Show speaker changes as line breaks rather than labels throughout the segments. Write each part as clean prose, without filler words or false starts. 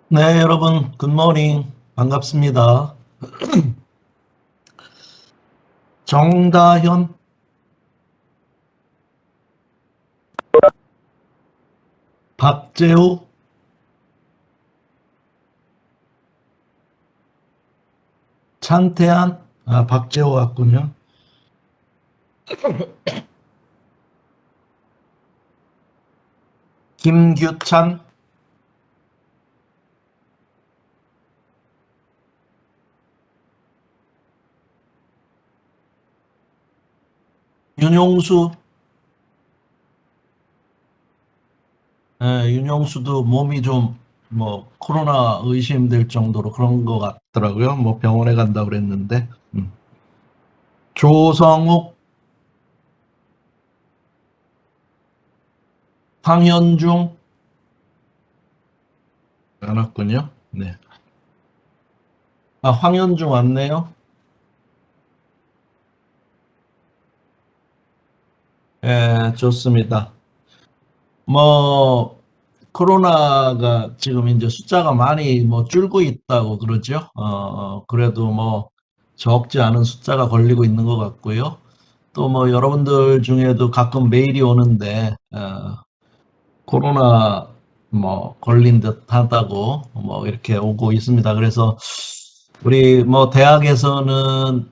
네, 여러분, 굿모닝. 반갑습니다. 정다현, 박재호, 찬태한, 박재호 왔군요. 김규찬, 윤용수, 윤용수도 몸이 좀, 코로나 의심될 정도로 그런 것 같더라고요. 병원에 간다고 그랬는데. 조성욱, 황현중, 안 왔군요. 네. 황현중 왔네요. 좋습니다. 뭐, 코로나가 지금 이제 숫자가 많이 줄고 있다고 그러죠. 그래도 적지 않은 숫자가 걸리고 있는 것 같고요. 또 여러분들 중에도 가끔 메일이 오는데, 코로나 걸린 듯 하다고 이렇게 오고 있습니다. 그래서 우리 대학에서는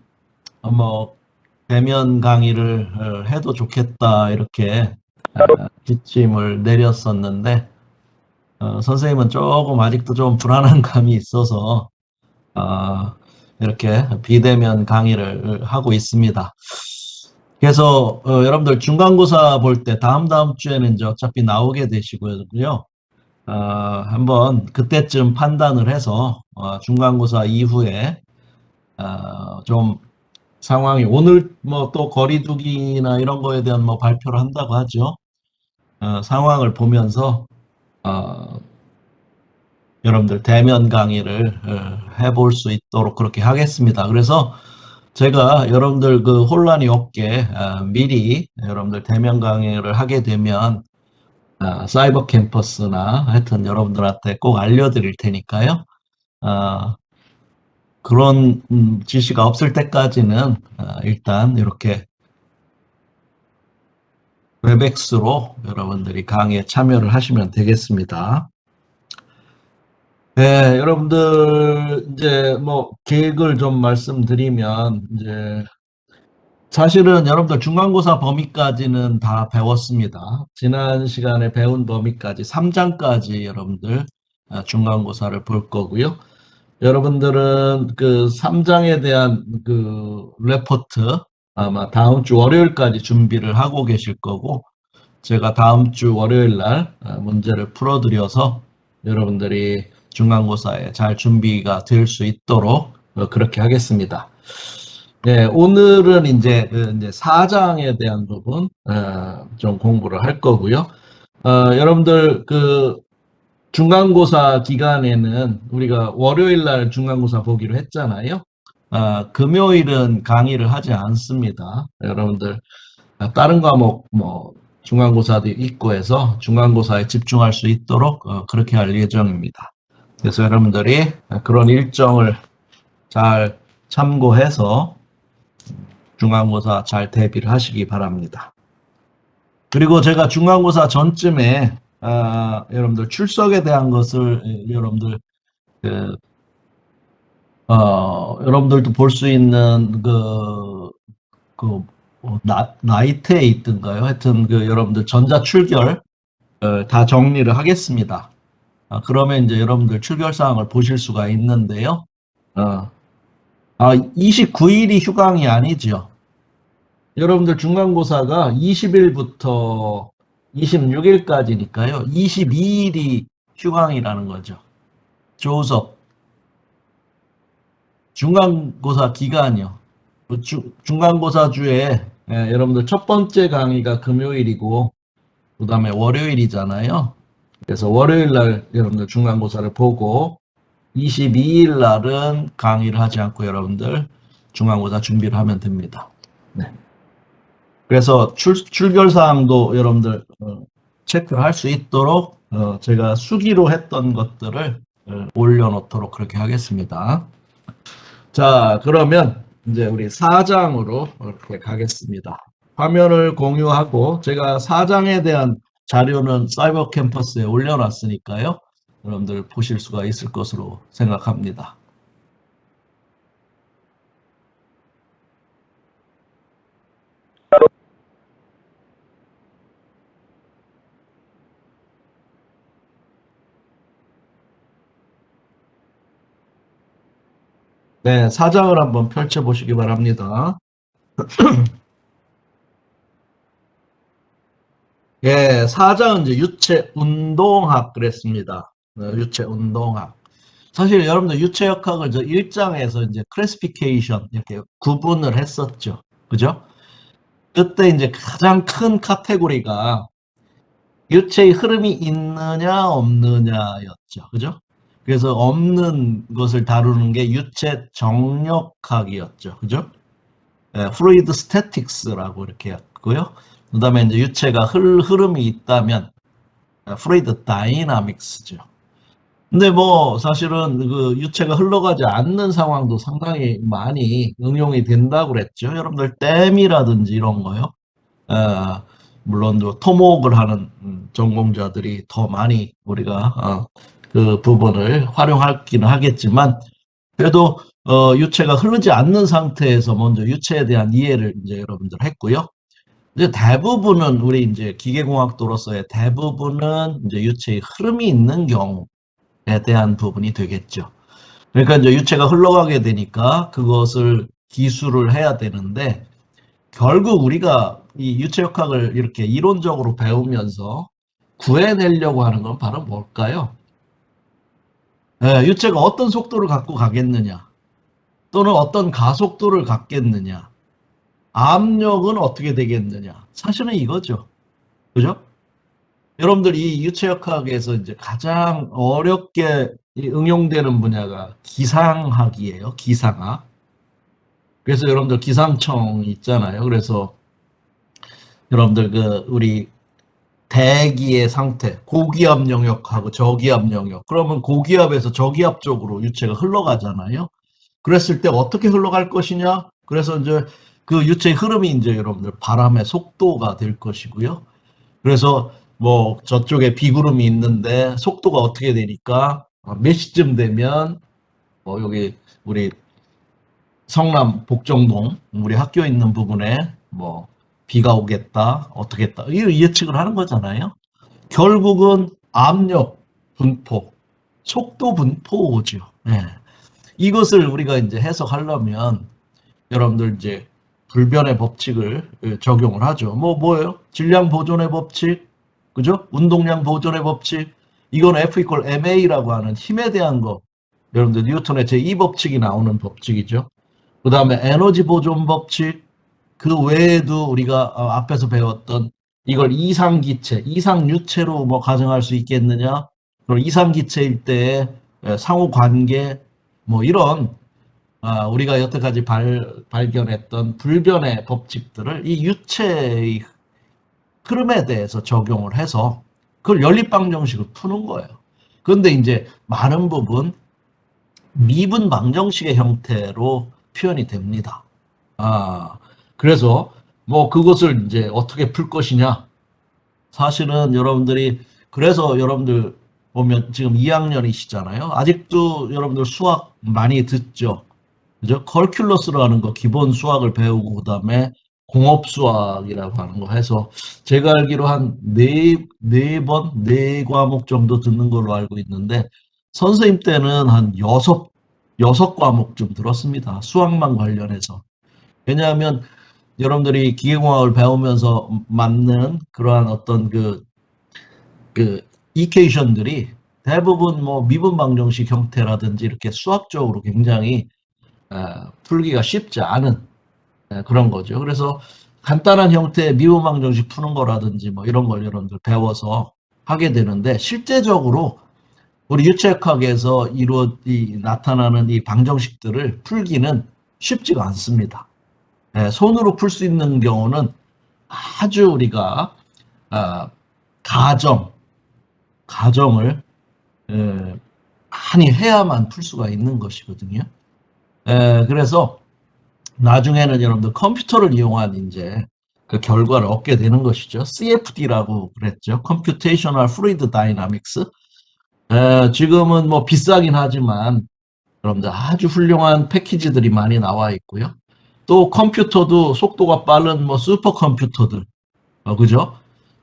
뭐 대면 강의를 해도 좋겠다 이렇게 지침을 내렸었는데, 선생님은 조금 아직도 좀 불안한 감이 있어서 어, 이렇게 비대면 강의를 하고 있습니다. 그래서 여러분들 중간고사 볼 때 다음 주에는 이제 어차피 나오게 되시고요. 한번 그때쯤 판단을 해서 중간고사 이후에 좀 상황이 오늘 또 거리두기나 이런 거에 대한 발표를 한다고 하죠. 상황을 보면서 어, 여러분들 대면 강의를 해볼 수 있도록 그렇게 하겠습니다. 그래서 제가 여러분들 그 혼란이 없게 미리 여러분들 대면 강의를 하게 되면 사이버 캠퍼스나 하여튼 여러분들한테 꼭 알려드릴 테니까요. 어, 그런 지시가 없을 때까지는 일단 이렇게 웹엑스로 여러분들이 강의에 참여를 하시면 되겠습니다. 네, 여러분들 이제 계획을 좀 말씀드리면 이제 사실은 여러분들 중간고사 범위까지는 다 배웠습니다. 지난 시간에 배운 범위까지 3장까지 여러분들 중간고사를 볼 거고요. 여러분들은 그 3장에 대한 그 레포트 아마 다음 주 월요일까지 준비를 하고 계실 거고, 제가 다음 주 월요일 날 문제를 풀어드려서 여러분들이 중간고사에 잘 준비가 될 수 있도록 그렇게 하겠습니다. 네, 오늘은 이제 이제 4장에 대한 부분 좀 공부를 할 거고요. 여러분들 그 중간고사 기간에는 우리가 월요일 날 중간고사 보기로 했잖아요. 금요일은 강의를 하지 않습니다. 여러분들 다른 과목 중간고사도 있고 해서 중간고사에 집중할 수 있도록 그렇게 할 예정입니다. 그래서 여러분들이 그런 일정을 잘 참고해서 중간고사 잘 대비를 하시기 바랍니다. 그리고 제가 중간고사 전쯤에 여러분들 출석에 대한 것을 여러분들 그, 여러분들도 볼 수 있는 나이트에 있던가요? 하여튼 여러분들 전자출결 다 정리를 하겠습니다. 그러면 이제 여러분들 출결 사항을 보실 수가 있는데요. 어, 29일이 휴강이 아니죠. 여러분들 중간고사가 20일부터 26일까지니까요. 22일이 휴강이라는 거죠. 조섭. 중간고사 기간이요. 중간고사 주에 여러분들 첫 번째 강의가 금요일이고 그 다음에 월요일이잖아요. 그래서 월요일 날 여러분들 중간고사를 보고 22일 날은 강의를 하지 않고 여러분들 중간고사 준비를 하면 됩니다. 네. 그래서 출결 사항도 여러분들 체크할 수 있도록 제가 수기로 했던 것들을 올려놓도록 그렇게 하겠습니다. 자, 그러면 이제 우리 4장으로 이렇게 가겠습니다. 화면을 공유하고 제가 4장에 대한 자료는 사이버 캠퍼스에 올려놨으니까요. 여러분들 보실 수가 있을 것으로 생각합니다. 네, 4장을 한번 펼쳐보시기 바랍니다. 예, 4장은 이제 유체 운동학 그랬습니다. 유체 운동학. 사실 여러분들 유체역학을 저 1장에서 이제 클래시피케이션 이렇게 구분을 했었죠. 그죠? 그때 이제 가장 큰 카테고리가 유체의 흐름이 있느냐 없느냐였죠. 그죠? 그래서 없는 것을 다루는 게 유체 정력학이었죠. 그죠? 예, 프루이드 스태틱스라고 이렇게 했고요. 그다음에 이제 유체가 흐름이 있다면 프루이드 다이나믹스죠. 근데 뭐 사실은 그 유체가 흘러가지 않는 상황도 상당히 많이 응용이 된다고 그랬죠. 여러분들 댐이라든지 이런 거요. 어, 물론 토목을 하는 전공자들이 더 많이 우리가 그 부분을 활용하기는 하겠지만 그래도 유체가 흐르지 않는 상태에서 먼저 유체에 대한 이해를 이제 여러분들 했고요. 이제 대부분은 우리 이제 기계공학도로서의 대부분은 이제 유체의 흐름이 있는 경우에 대한 부분이 되겠죠. 그러니까 이제 유체가 흘러가게 되니까 그것을 기술을 해야 되는데 결국 우리가 이 유체역학을 이렇게 이론적으로 배우면서 구해내려고 하는 건 바로 뭘까요? 예, 유체가 어떤 속도를 갖고 가겠느냐, 또는 어떤 가속도를 갖겠느냐, 압력은 어떻게 되겠느냐. 사실은 이거죠. 그죠? 여러분들 이 유체역학에서 이제 가장 어렵게 응용되는 분야가 기상학이에요. 기상학. 그래서 여러분들 기상청 있잖아요. 그래서 여러분들 그 우리 대기의 상태, 고기압 영역하고 저기압 영역. 그러면 고기압에서 저기압 쪽으로 유체가 흘러가잖아요. 그랬을 때 어떻게 흘러갈 것이냐? 그래서 이제 그 유체의 흐름이 이제 여러분들 바람의 속도가 될 것이고요. 그래서 뭐 저쪽에 비구름이 있는데 속도가 어떻게 되니까 몇 시쯤 되면 뭐 여기 우리 성남 복정동 우리 학교 있는 부분에 뭐 비가 오겠다, 어떻겠다 이 예측을 하는 거잖아요. 결국은 압력 분포, 속도 분포죠. 예. 이것을 우리가 이제 해석하려면 여러분들 이제 불변의 법칙을 적용을 하죠. 뭐예요? 질량 보존의 법칙, 그죠? 운동량 보존의 법칙. 이건 F 이퀄 ma라고 하는 힘에 대한 거. 여러분들 뉴턴의 제2 법칙이 나오는 법칙이죠. 그 다음에 에너지 보존 법칙. 그 외에도 우리가 앞에서 배웠던 이걸 이상기체, 이상유체로 뭐 가정할 수 있겠느냐? 그럼 이상기체일 때 상호관계 뭐 이런 우리가 여태까지 발견했던 불변의 법칙들을 이 유체의 흐름에 대해서 적용을 해서 그걸 연립방정식을 푸는 거예요. 그런데 이제 많은 부분 미분 방정식의 형태로 표현이 됩니다. 그래서 뭐 그것을 이제 어떻게 풀 것이냐. 사실은 여러분들이 그래서 여러분들 보면 지금 2학년이시잖아요. 아직도 여러분들 수학 많이 듣죠. 그죠? 컬큘러스라는 거 기본 수학을 배우고 그다음에 공업 수학이라고 하는 거 해서 제가 알기로 한 네 과목 정도 듣는 걸로 알고 있는데 선생님 때는 한 여섯 과목쯤 들었습니다. 수학만 관련해서. 왜냐하면 여러분들이 기계공학을 배우면서 맞는 그러한 어떤 그 이케이션들이 대부분 뭐 미분 방정식 형태라든지 이렇게 수학적으로 굉장히 풀기가 쉽지 않은 그런 거죠. 그래서 간단한 형태의 미분 방정식 푸는 거라든지 뭐 이런 걸 여러분들 배워서 하게 되는데 실제적으로 우리 유체역학에서 나타나는 이 방정식들을 풀기는 쉽지가 않습니다. 손으로 풀 수 있는 경우는 아주 우리가 가정을 많이 해야만 풀 수가 있는 것이거든요. 그래서 나중에는 여러분들 컴퓨터를 이용한 이제 그 결과를 얻게 되는 것이죠. CFD라고 그랬죠. Computational Fluid Dynamics. 지금은 뭐 비싸긴 하지만 여러분들 아주 훌륭한 패키지들이 많이 나와 있고요. 또 컴퓨터도 속도가 빠른 뭐 슈퍼컴퓨터들, 그죠?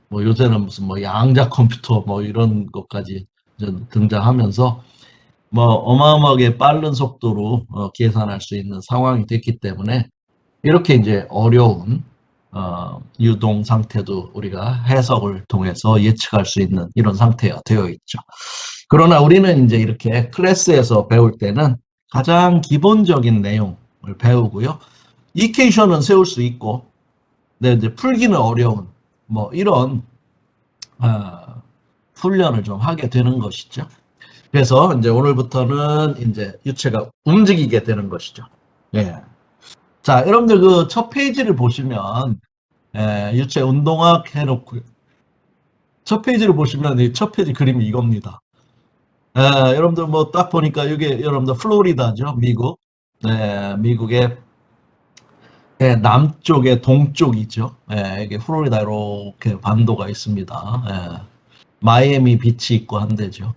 뭐 요새는 무슨 뭐 양자 컴퓨터 뭐 이런 것까지 등장하면서 뭐 어마어마하게 빠른 속도로 계산할 수 있는 상황이 됐기 때문에 이렇게 이제 어려운 유동 상태도 우리가 해석을 통해서 예측할 수 있는 이런 상태가 되어 있죠. 그러나 우리는 이제 이렇게 클래스에서 배울 때는 가장 기본적인 내용을 배우고요. 이퀘이션은 세울 수 있고, 네, 이제 풀기는 어려운 뭐 이런 훈련을 좀 하게 되는 것이죠. 그래서 이제 오늘부터는 이제 유체가 움직이게 되는 것이죠. 예. 자, 여러분들 그 첫 페이지를 보시면 유체 운동학 해놓고 첫 페이지를 보시면 이 첫 페이지 그림이 이겁니다. 여러분들 뭐 딱 보니까 이게 여러분들 플로리다죠, 미국. 네, 미국의 남쪽에 동쪽이죠. 이게 플로리다 이렇게 반도가 있습니다. 마이애미 비치 있고 한 데죠.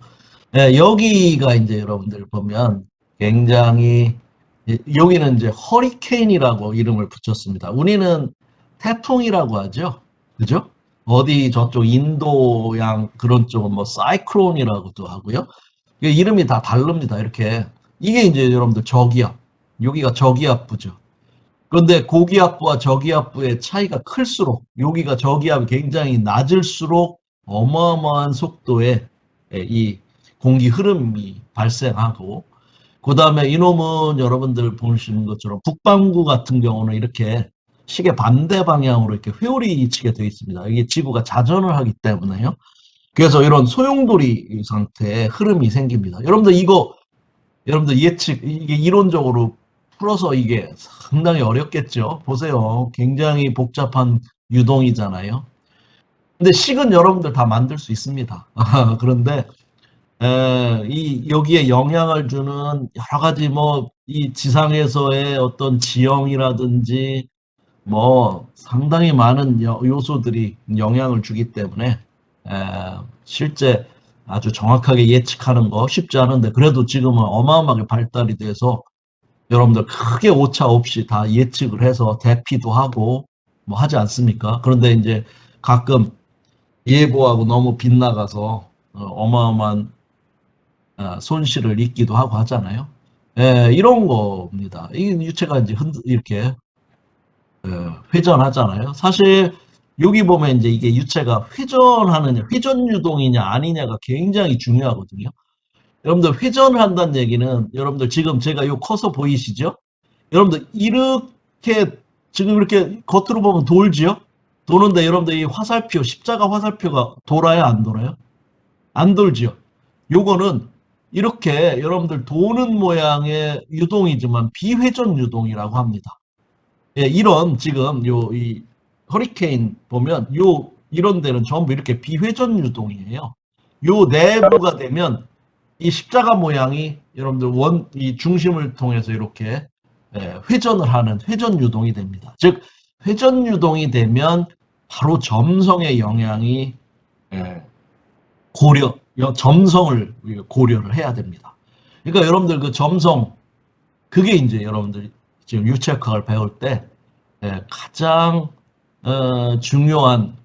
여기가 이제 여러분들 보면 굉장히 여기는 이제 허리케인이라고 이름을 붙였습니다. 우리는 태풍이라고 하죠. 그죠? 어디 저쪽 인도양 그런 쪽은 뭐 사이클론이라고도 하고요. 이게 이름이 다 다릅니다. 이렇게 이게 이제 여러분들 저기압, 여기가 저기압부죠. 그런데 고기압부와 저기압부의 차이가 클수록 여기가 저기압이 굉장히 낮을수록 어마어마한 속도의 이 공기 흐름이 발생하고 그 다음에 이놈은 여러분들 보시는 것처럼 북반구 같은 경우는 이렇게 시계 반대 방향으로 이렇게 회오리 치게 되어 있습니다. 이게 지구가 자전을 하기 때문에요. 그래서 이런 소용돌이 상태의 흐름이 생깁니다. 여러분들 이거 여러분들 예측 이게 이론적으로 풀어서 이게 상당히 어렵겠죠. 보세요. 굉장히 복잡한 유동이잖아요. 근데 식은 여러분들 다 만들 수 있습니다. 그런데 이 여기에 영향을 주는 여러 가지 뭐 이 지상에서의 어떤 지형이라든지 뭐 상당히 많은 요소들이 영향을 주기 때문에 실제 아주 정확하게 예측하는 거 쉽지 않은데 그래도 지금은 어마어마하게 발달이 돼서 여러분들 크게 오차 없이 다 예측을 해서 대피도 하고 뭐 하지 않습니까? 그런데 이제 가끔 예보하고 너무 빗나가서 어마어마한 손실을 입기도 하고 하잖아요. 이런 겁니다. 이 유체가 이제 이렇게 회전하잖아요. 사실 여기 보면 이제 이게 유체가 회전하느냐, 회전 유동이냐 아니냐가 굉장히 중요하거든요. 여러분들 회전을 한다는 얘기는 여러분들 지금 제가 요 커서 보이시죠? 여러분들 이렇게 지금 이렇게 겉으로 보면 돌지요? 도는데 여러분들 이 화살표, 십자가 화살표가 돌아요, 안 돌아요? 안 돌지요? 요거는 이렇게 여러분들 도는 모양의 유동이지만 비회전 유동이라고 합니다. 이런 지금 이 허리케인 보면 이런 데는 전부 이렇게 비회전 유동이에요. 요 내부가 되면 이 십자가 모양이 여러분들 이 중심을 통해서 이렇게 회전을 하는 회전 유동이 됩니다. 즉 회전 유동이 되면 바로 점성의 영향이 점성을 고려를 해야 됩니다. 그러니까 여러분들 그 점성 그게 이제 여러분들 지금 유체학을 배울 때 가장 중요한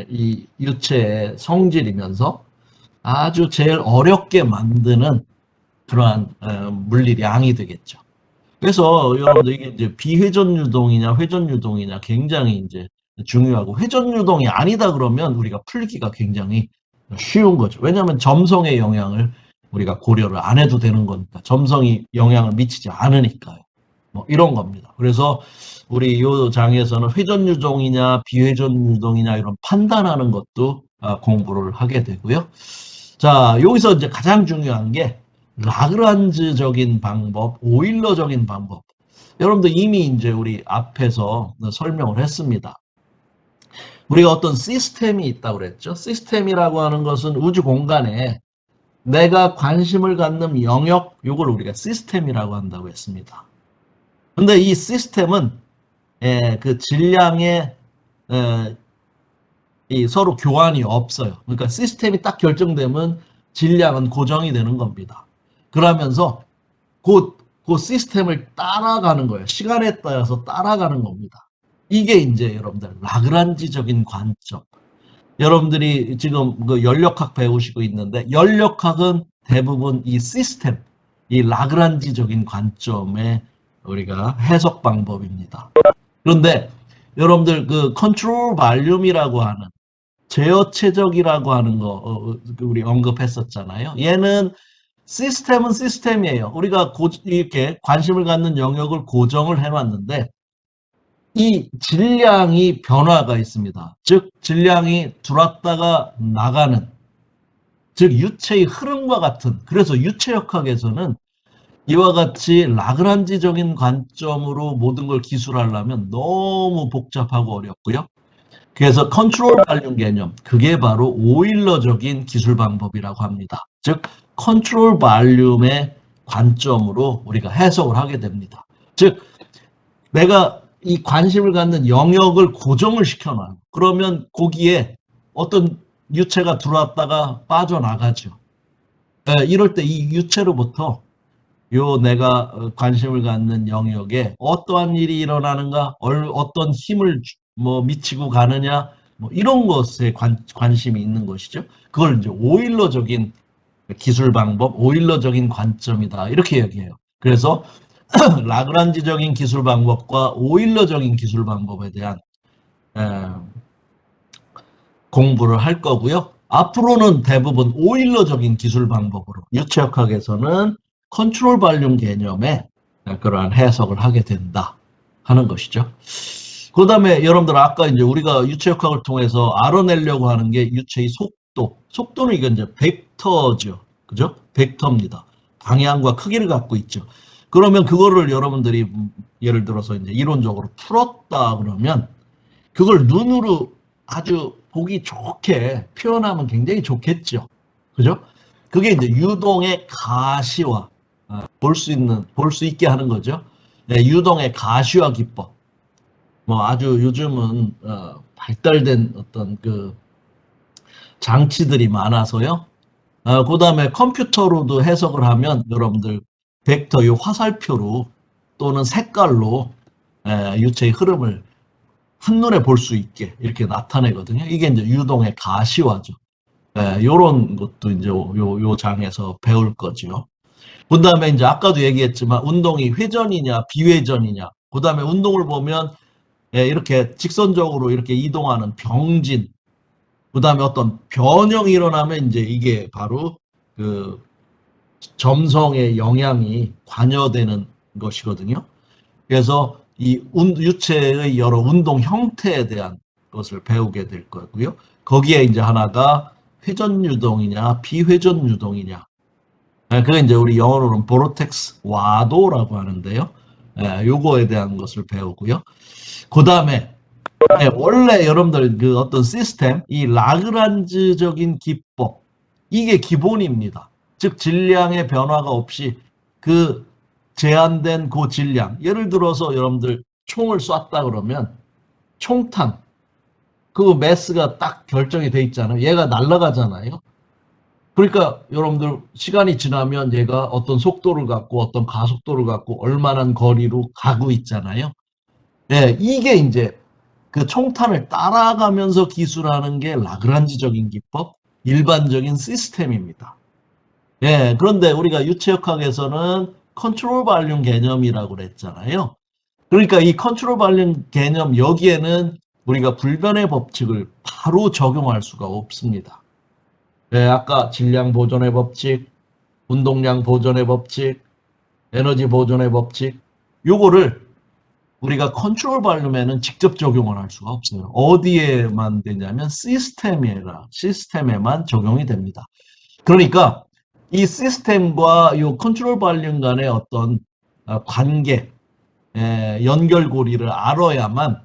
이 유체의 성질이면서 아주 제일 어렵게 만드는 그러한 물리량이 되겠죠. 그래서 여러분들 이게 이제 비회전 유동이냐 회전 유동이냐 굉장히 이제 중요하고 회전 유동이 아니다 그러면 우리가 풀기가 굉장히 쉬운 거죠. 왜냐하면 점성의 영향을 우리가 고려를 안 해도 되는 거니까 점성이 영향을 미치지 않으니까요. 뭐 이런 겁니다. 그래서 우리 이 장에서는 회전 유동이냐 비회전 유동이냐 이런 판단하는 것도 공부를 하게 되고요. 자, 여기서 이제 가장 중요한 게 라그란즈적인 방법, 오일러적인 방법. 여러분들 이미 이제 우리 앞에서 설명을 했습니다. 우리가 어떤 시스템이 있다고 그랬죠. 시스템이라고 하는 것은 우주 공간에 내가 관심을 갖는 영역, 요걸 우리가 시스템이라고 한다고 했습니다. 근데 이 시스템은 그 질량의 이 서로 교환이 없어요. 그러니까 시스템이 딱 결정되면 질량은 고정이 되는 겁니다. 그러면서 그 시스템을 따라가는 거예요. 시간에 따라서 따라가는 겁니다. 이게 이제 여러분들 라그란지적인 관점. 여러분들이 지금 그 연력학 배우시고 있는데 연력학은 대부분 이 시스템, 이 라그란지적인 관점의 우리가 해석 방법입니다. 그런데 여러분들 그 컨트롤 발륨이라고 하는 제어 최적이라고 하는 거 우리 언급했었잖아요. 얘는 시스템은 시스템이에요. 우리가 이렇게 관심을 갖는 영역을 고정을 해놨는데 이 질량이 변화가 있습니다. 즉 질량이 들어왔다가 나가는, 즉 유체의 흐름과 같은, 그래서 유체역학에서는 이와 같이 라그란지적인 관점으로 모든 걸 기술하려면 너무 복잡하고 어렵고요. 그래서 컨트롤 발륨 개념, 그게 바로 오일러적인 기술 방법이라고 합니다. 즉 컨트롤 발륨의 관점으로 우리가 해석을 하게 됩니다. 즉 내가 이 관심을 갖는 영역을 고정을 시켜놔요. 그러면 거기에 어떤 유체가 들어왔다가 빠져나가죠. 이럴 때 이 유체로부터 요 내가 관심을 갖는 영역에 어떠한 일이 일어나는가, 어떤 힘을 뭐 미치고 가느냐, 뭐 이런 것에 관심이 있는 것이죠. 그걸 이제 오일러적인 기술 방법, 오일러적인 관점이다 이렇게 얘기해요. 그래서 라그란지적인 기술 방법과 오일러적인 기술 방법에 대한 공부를 할 거고요. 앞으로는 대부분 오일러적인 기술 방법으로 유체역학에서는 컨트롤 발륨 개념의 그러한 해석을 하게 된다 하는 것이죠. 그 다음에 여러분들 아까 이제 우리가 유체역학을 통해서 알아내려고 하는 게 유체의 속도. 속도는 이건 이제 벡터죠. 그죠? 벡터입니다. 방향과 크기를 갖고 있죠. 그러면 그거를 여러분들이 예를 들어서 이제 이론적으로 풀었다 그러면 그걸 눈으로 아주 보기 좋게 표현하면 굉장히 좋겠죠. 그죠? 그게 이제 유동의 가시화, 볼 수 있게 하는 거죠. 네, 유동의 가시화 기법. 뭐 아주 요즘은 발달된 어떤 그 장치들이 많아서요. 그 다음에 컴퓨터로도 해석을 하면 여러분들 벡터 이 화살표로 또는 색깔로 유체의 흐름을 한눈에 볼 수 있게 이렇게 나타내거든요. 이게 이제 유동의 가시화죠. 요런 것도 이제 요 장에서 배울 거죠. 그 다음에 이제 아까도 얘기했지만 운동이 회전이냐 비회전이냐. 그 다음에 운동을 보면 이렇게 직선적으로 이렇게 이동하는 병진. 그 다음에 어떤 변형이 일어나면 이제 이게 바로 그 점성의 영향이 관여되는 것이거든요. 그래서 이 유체의 여러 운동 형태에 대한 것을 배우게 될 거고요. 거기에 이제 하나가 회전 유동이냐 비회전 유동이냐. 그게 이제 우리 영어로는 보로텍스 와도라고 하는데요. 요거에 대한 것을 배우고요. 그 다음에 원래 여러분들 그 어떤 시스템, 이 라그란즈적인 기법, 이게 기본입니다. 즉 질량의 변화가 없이 그 제한된 그 질량, 예를 들어서 여러분들 총을 쐈다 그러면 총탄, 그 매스가 딱 결정이 돼 있잖아요. 얘가 날아가잖아요. 그러니까 여러분들 시간이 지나면 얘가 어떤 속도를 갖고 어떤 가속도를 갖고 얼마나 거리로 가고 있잖아요. 이게 이제 그 총탄을 따라가면서 기술하는 게 라그란지적인 기법, 일반적인 시스템입니다. 그런데 우리가 유체역학에서는 컨트롤 발륨 개념이라고 그랬잖아요. 그러니까 이 컨트롤 발륨 개념 여기에는 우리가 불변의 법칙을 바로 적용할 수가 없습니다. 아까 질량 보존의 법칙, 운동량 보존의 법칙, 에너지 보존의 법칙, 요거를 우리가 컨트롤 발륨에는 직접 적용을 할 수가 없어요. 어디에만 되냐면 시스템에만 적용이 됩니다. 그러니까 이 시스템과 이 컨트롤 발륨 간의 어떤 관계, 연결고리를 알아야만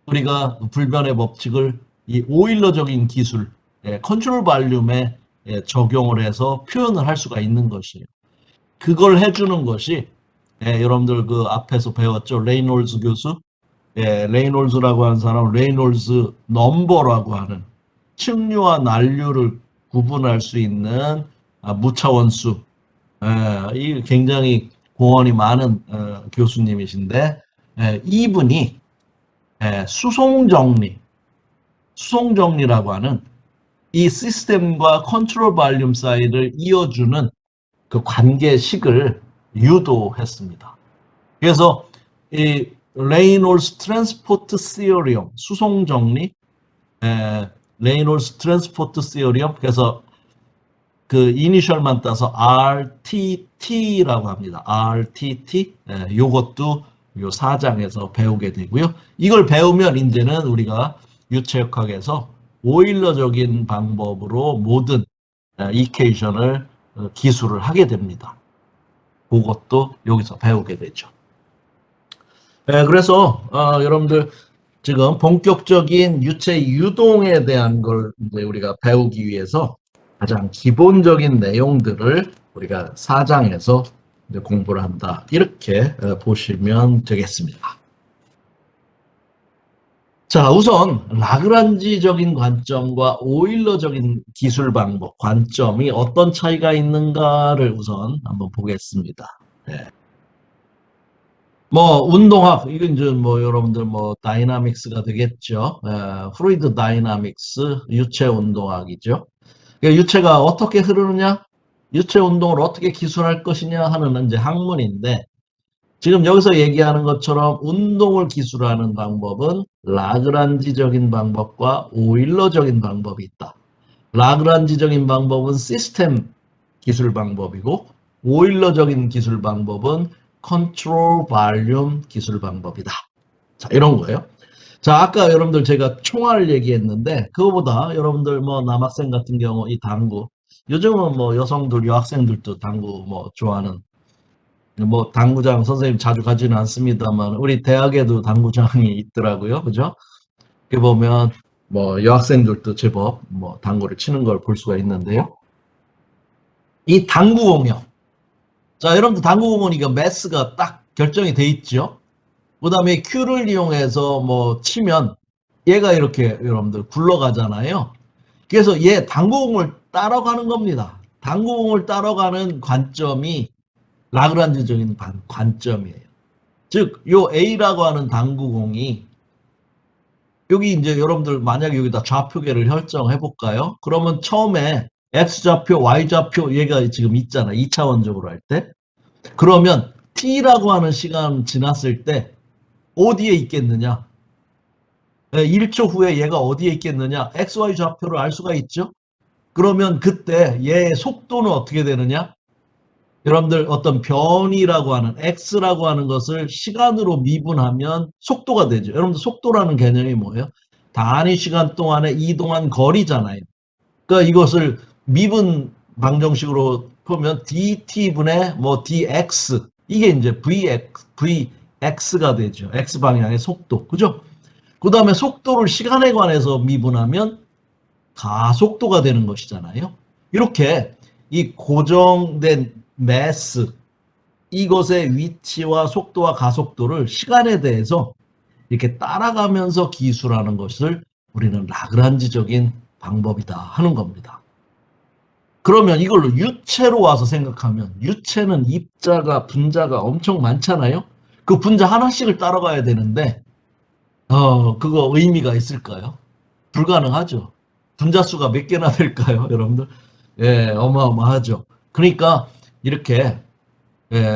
우리가 불변의 법칙을 이 오일러적인 기술, 컨트롤 발륨의 적용을 해서 표현을 할 수가 있는 것이에요. 그걸 해주는 것이 여러분들 그 앞에서 배웠죠. 레이놀즈 교수. 레이놀즈라고 하는 사람은 레이놀즈 넘버라고 하는 층류와 난류를 구분할 수 있는 무차원수. 이 굉장히 공헌이 많은 교수님이신데 이분이 수송정리라고 하는 이 시스템과 컨트롤 발륨 사이를 이어주는 그 관계식을 유도했습니다. 그래서 이 레이놀스 트랜스포트 시어리엄 수송 정리 레이놀스 트랜스포트 시어리엄 그래서 그 이니셜만 따서 RTT라고 합니다. RTT 요것도 요 4장에서 배우게 되고요. 이걸 배우면 이제는 우리가 유체역학에서 오일러적인 방법으로 모든 이케이션을 기술을 하게 됩니다. 그것도 여기서 배우게 되죠. 그래서 여러분들 지금 본격적인 유체 유동에 대한 걸 이제 우리가 배우기 위해서 가장 기본적인 내용들을 우리가 4장에서 이제 공부를 한다. 이렇게 보시면 되겠습니다. 자, 우선 라그란지적인 관점과 오일러적인 기술 방법, 관점이 어떤 차이가 있는가를 우선 한번 보겠습니다. 뭐 운동학 이건 이제 뭐 여러분들 뭐 다이나믹스가 되겠죠. 프루이드 다이나믹스 유체 운동학이죠. 그러니까 유체가 어떻게 흐르느냐, 유체 운동을 어떻게 기술할 것이냐 하는 이제 학문인데 지금 여기서 얘기하는 것처럼 운동을 기술하는 방법은 라그란지적인 방법과 오일러적인 방법이 있다. 라그란지적인 방법은 시스템 기술 방법이고 오일러적인 기술 방법은 컨트롤 발륨 기술 방법이다. 자, 이런 거예요. 자, 아까 여러분들 제가 총알 얘기했는데 그거보다 여러분들 뭐 남학생 같은 경우 이 당구 요즘은 뭐 여성들 여학생들도 당구 뭐 좋아하는 뭐 당구장 선생님 자주 가지는 않습니다만 우리 대학에도 당구장이 있더라고요. 그죠? 이렇게 보면 뭐 여학생들도 제법 뭐 당구를 치는 걸 볼 수가 있는데요. 이 당구공이요. 자, 여러분들 당구공은 이거 매스가 딱 결정이 돼 있죠. 그 다음에 큐를 이용해서 뭐 치면 얘가 이렇게 여러분들 굴러가잖아요. 그래서 얘 당구공을 따라가는 겁니다. 당구공을 따라가는 관점이 라그란지적인 관점이에요. 즉, 요 A라고 하는 당구공이 여기 이제 여러분들 만약에 여기다 좌표계를 설정해 볼까요? 그러면 처음에 X좌표, Y좌표 얘가 지금 있잖아. 2차원적으로 할 때. 그러면 T라고 하는 시간 지났을 때 어디에 있겠느냐? 1초 후에 얘가 어디에 있겠느냐? XY 좌표를 알 수가 있죠? 그러면 그때 얘의 속도는 어떻게 되느냐? 여러분들 어떤 변이라고 하는 x라고 하는 것을 시간으로 미분하면 속도가 되죠. 여러분들 속도라는 개념이 뭐예요? 단위 시간 동안에 이동한 거리잖아요. 그러니까 이것을 미분 방정식으로 보면 dt분의 뭐 dx 이게 이제 vx가 되죠. x 방향의 속도. 그죠? 그 다음에 속도를 시간에 관해서 미분하면 가속도가 되는 것이잖아요. 이렇게 이 고정된 매스 이것의 위치와 속도와 가속도를 시간에 대해서 이렇게 따라가면서 기술하는 것을 우리는 라그란지적인 방법이다 하는 겁니다. 그러면 이걸로 유체로 와서 생각하면 유체는 입자가 분자가 엄청 많잖아요. 그 분자 하나씩을 따라가야 되는데 그거 의미가 있을까요? 불가능하죠. 분자 수가 몇 개나 될까요, 여러분들? 어마어마하죠. 그러니까 이렇게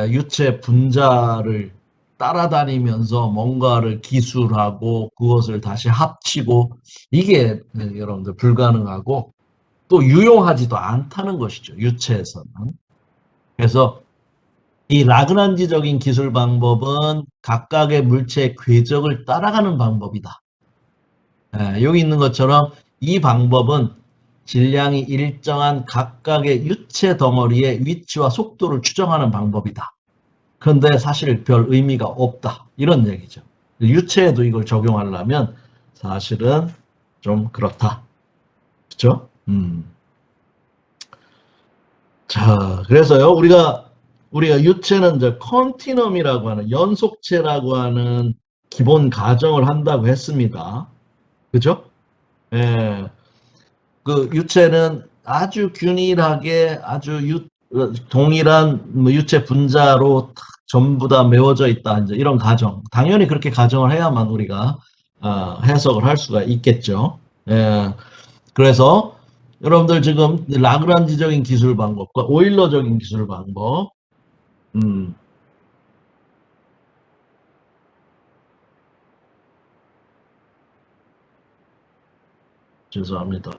유체 분자를 따라다니면서 뭔가를 기술하고 그것을 다시 합치고 이게 여러분들 불가능하고 또 유용하지도 않다는 것이죠. 유체에서는. 그래서 이 라그란지적인 기술 방법은 각각의 물체의 궤적을 따라가는 방법이다. 여기 있는 것처럼 이 방법은 질량이 일정한 각각의 유체 덩어리의 위치와 속도를 추정하는 방법이다. 그런데 사실 별 의미가 없다. 이런 얘기죠. 유체에도 이걸 적용하려면 사실은 좀 그렇다. 그렇죠? 자, 그래서요, 우리가 유체는 이제 컨티넘이라고 하는 연속체라고 하는 기본 가정을 한다고 했습니다. 그죠? 예. 그 유체는 아주 균일하게 동일한 뭐 유체 분자로 탁 전부 다 메워져 있다. 이제 이런 가정. 당연히 그렇게 가정을 해야만 우리가 해석을 할 수가 있겠죠. 예. 그래서 여러분들 지금 라그란지적인 기술 방법과 오일러적인 기술 방법, 음, 죄송합니다.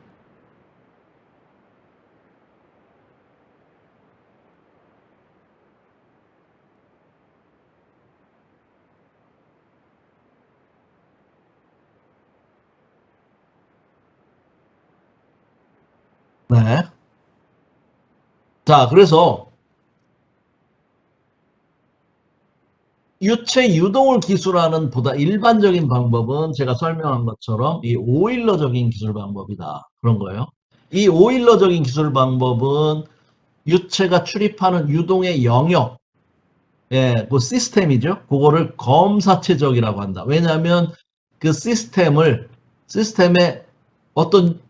네. 자, 그래서 유체 유동을 기술하는 보다 일반적인 방법은 제가 설명한 것처럼 이 오일러적인 기술 방법이다. 그런 거예요. 이 오일러적인 기술 방법은 유체가 출입하는 유동의 영역, 예, 그 시스템이죠. 그거를 검사체적이라고 한다. 왜냐하면 그 시스템에 어떤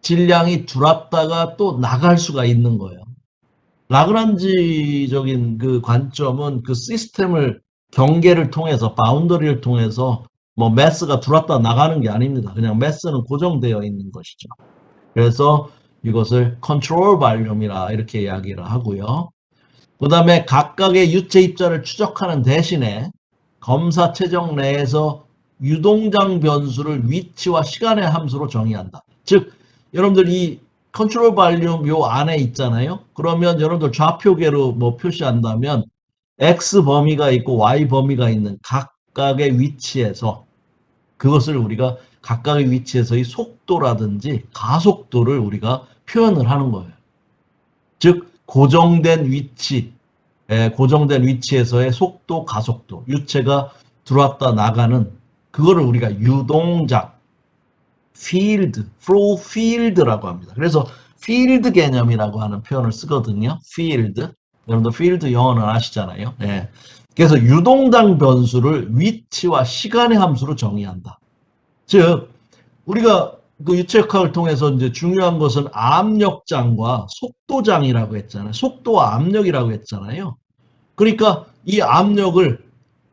질량이 들어왔다가 또 나갈 수가 있는 거예요. 라그란지적인 그 관점은 그 시스템을 경계를 통해서 바운더리를 통해서 뭐 매스가 들어왔다 나가는 게 아닙니다. 그냥 매스는 고정되어 있는 것이죠. 그래서 이것을 컨트롤 발륨이라 이렇게 이야기를 하고요. 그 다음에 각각의 유체 입자를 추적하는 대신에 검사 체적 내에서 유동장 변수를 위치와 시간의 함수로 정의한다. 즉, 여러분들 이 컨트롤 발륨 요 안에 있잖아요. 그러면 여러분들 좌표계로 뭐 표시한다면 X 범위가 있고 Y 범위가 있는 각각의 위치에서 그것을 우리가 각각의 위치에서의 속도라든지 가속도를 우리가 표현을 하는 거예요. 즉, 고정된 위치에서의 속도, 가속도, 유체가 들어왔다 나가는 그거를 우리가 유동작, flow field라고 합니다. 그래서 field 개념이라고 하는 표현을 쓰거든요. field. 여러분들 field 영어는 아시잖아요. 예. 그래서 유동당 변수를 위치와 시간의 함수로 정의한다. 즉, 우리가 그 유체역학을 통해서 이제 중요한 것은 압력장과 속도장이라고 했잖아요. 속도와 압력이라고 했잖아요. 그러니까 이 압력을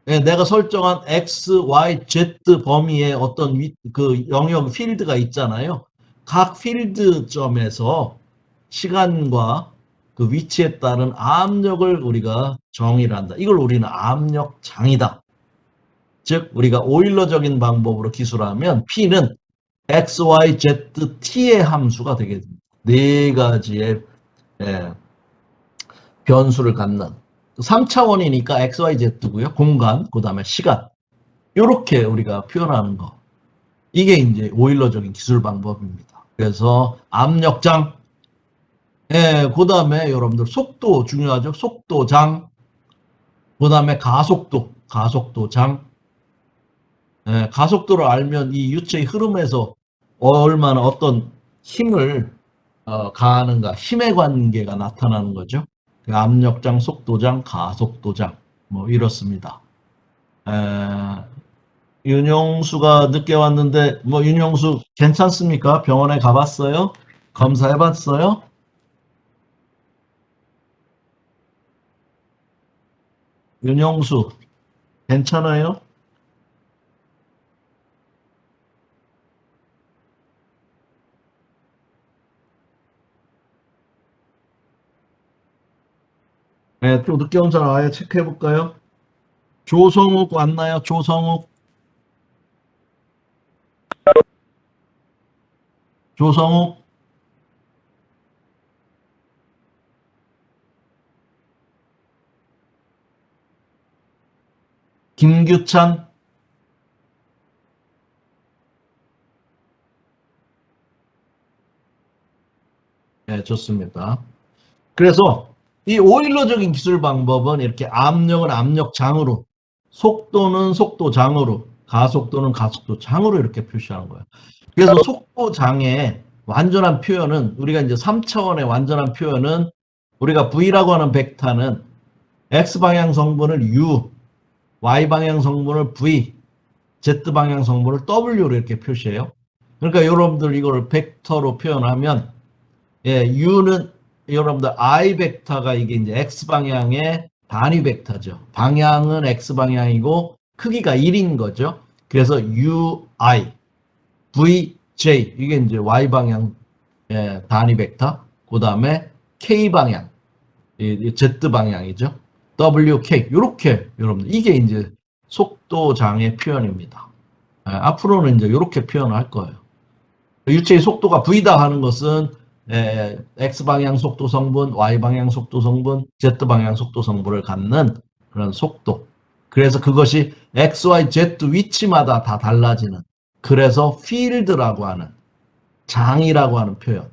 내가 설정한 X, Y, Z 범위의 어떤 그 영역 필드가 있잖아요. 각 필드 점에서 시간과 그 위치에 따른 압력을 우리가 정의를 한다. 이걸 우리는 압력장이다. 즉 우리가 오일러적인 방법으로 기술하면 P는 X, Y, Z, T의 함수가 되게 됩니다. 네 가지의 예, 변수를 갖는 3차원이니까 X, Y, Z고요. 공간, 그 다음에 시간. 이렇게 우리가 표현하는 거. 이게 이제 오일러적인 기술 방법입니다. 그래서 압력장, 예, 그 다음에 여러분들 속도 중요하죠. 속도장, 그 다음에 가속도장. 예, 가속도를 알면 이 유체의 흐름에서 얼마나 어떤 힘을 가하는가, 힘의 관계가 나타나는 거죠. 압력장, 속도장, 가속도장, 뭐 이렇습니다. 에, 윤용수가 늦게 왔는데, 뭐 윤용수 괜찮습니까? 병원에 가봤어요? 검사해봤어요? 윤용수 괜찮아요? 네, 또 늦게 온 사람 아예 체크해볼까요? 조성욱 왔나요? 조성욱, 조성욱, 김규찬. 네, 좋습니다. 그래서 이 오일러적인 기술 방법은 이렇게 압력은 압력장으로, 속도는 속도장으로, 가속도는 가속도장으로 이렇게 표시하는 거예요. 그래서 속도장의 완전한 표현은 우리가 이제 3차원의 완전한 표현은 우리가 V라고 하는 벡터는 X방향 성분을 U, Y방향 성분을 V, Z방향 성분을 W로 이렇게 표시해요. 그러니까 여러분들 이걸 벡터로 표현하면, 예, U는 여러분들 I 벡터가 이게 이제 X방향의 단위 벡터죠. 방향은 X방향이고 크기가 1인 거죠. 그래서 UI, VJ, 이게 이제 Y방향 단위 벡터, 그 다음에 K방향, Z방향이죠. WK, 이렇게 여러분들, 이게 이제 속도장의 표현입니다. 앞으로는 이제 이렇게 표현할 거예요. 유체의 속도가 V다 하는 것은 X방향 속도 성분, Y방향 속도 성분, Z방향 속도 성분을 갖는 그런 속도. 그래서 그것이 X, Y, Z 위치마다 다 달라지는, 그래서 field라고 하는, 장이라고 하는 표현.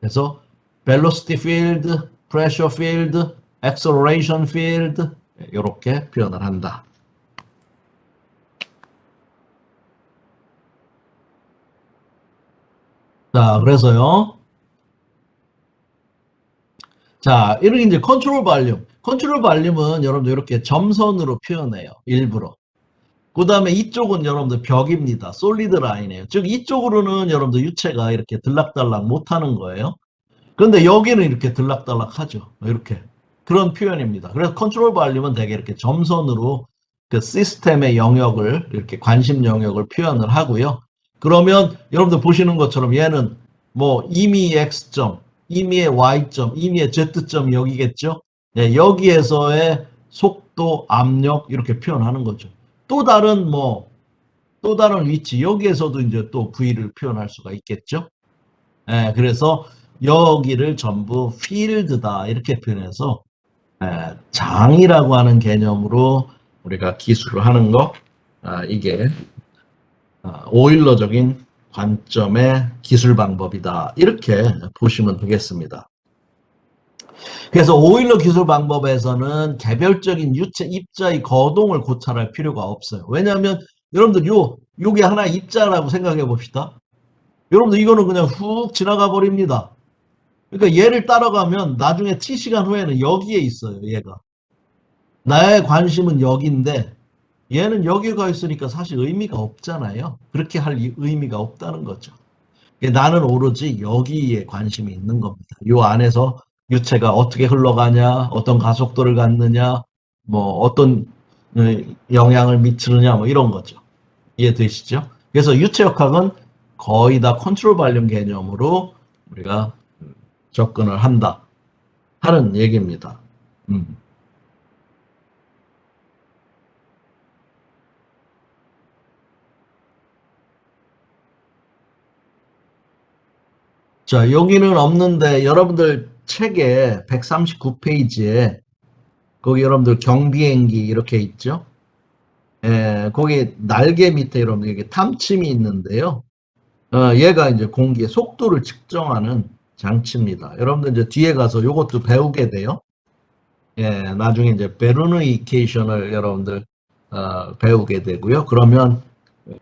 그래서 velocity field, pressure field, acceleration field, 이렇게 표현을 한다. 자, 그래서요. 자, 이렇게 이제 컨트롤 발륨. 컨트롤 발륨은 여러분들 이렇게 점선으로 표현해요. 일부러. 그 다음에 이쪽은 여러분들 벽입니다. 솔리드 라인이에요. 즉, 이쪽으로는 여러분들 유체가 이렇게 들락달락 못하는 거예요. 그런데 여기는 이렇게 들락달락 하죠. 이렇게. 그런 표현입니다. 그래서 컨트롤 발륨은 되게 이렇게 점선으로 그 시스템의 영역을, 이렇게 관심 영역을 표현을 하고요. 그러면 여러분들 보시는 것처럼 얘는 뭐 임의의 X점, 임의의 Y점, 임의의 Z점 여기겠죠? 네, 여기에서의 속도, 압력 이렇게 표현하는 거죠. 또 다른 또 다른 위치, 여기에서도 이제 또 V를 표현할 수가 있겠죠? 예, 그래서 여기를 전부 필드다 이렇게 표현해서 장이라고 하는 개념으로 우리가 기술을 하는 거, 이게 오일러적인 관점의 기술 방법이다 이렇게 보시면 되겠습니다. 그래서 오일러 기술 방법에서는 개별적인 유체 입자의 거동을 고찰할 필요가 없어요. 왜냐하면 여러분들 요게 하나 입자라고 생각해 봅시다. 여러분들 이거는 그냥 훅 지나가 버립니다. 그러니까 얘를 따라가면 나중에 T시간 후에는 여기에 있어요, 얘가. 나의 관심은 여기인데 얘는 여기에 가 있으니까 사실 의미가 없잖아요. 그렇게 할 의미가 없다는 거죠. 나는 오로지 여기에 관심이 있는 겁니다. 이 안에서 유체가 어떻게 흘러가냐, 어떤 가속도를 갖느냐, 뭐 어떤 영향을 미치느냐, 뭐 이런 거죠. 이해되시죠? 그래서 유체역학은 거의 다 컨트롤 발륨 개념으로 우리가 접근을 한다 하는 얘기입니다. 자, 여기는 없는데 여러분들 책에 139페이지에 거기 여러분들 경비행기 이렇게 있죠? 거기 날개 밑에 여러분들 이게 탐침이 있는데요. 얘가 이제 공기의 속도를 측정하는 장치입니다. 여러분들 이제 뒤에 가서 이것도 배우게 돼요. 나중에 이제 베르누이케이션을 여러분들 배우게 되고요. 그러면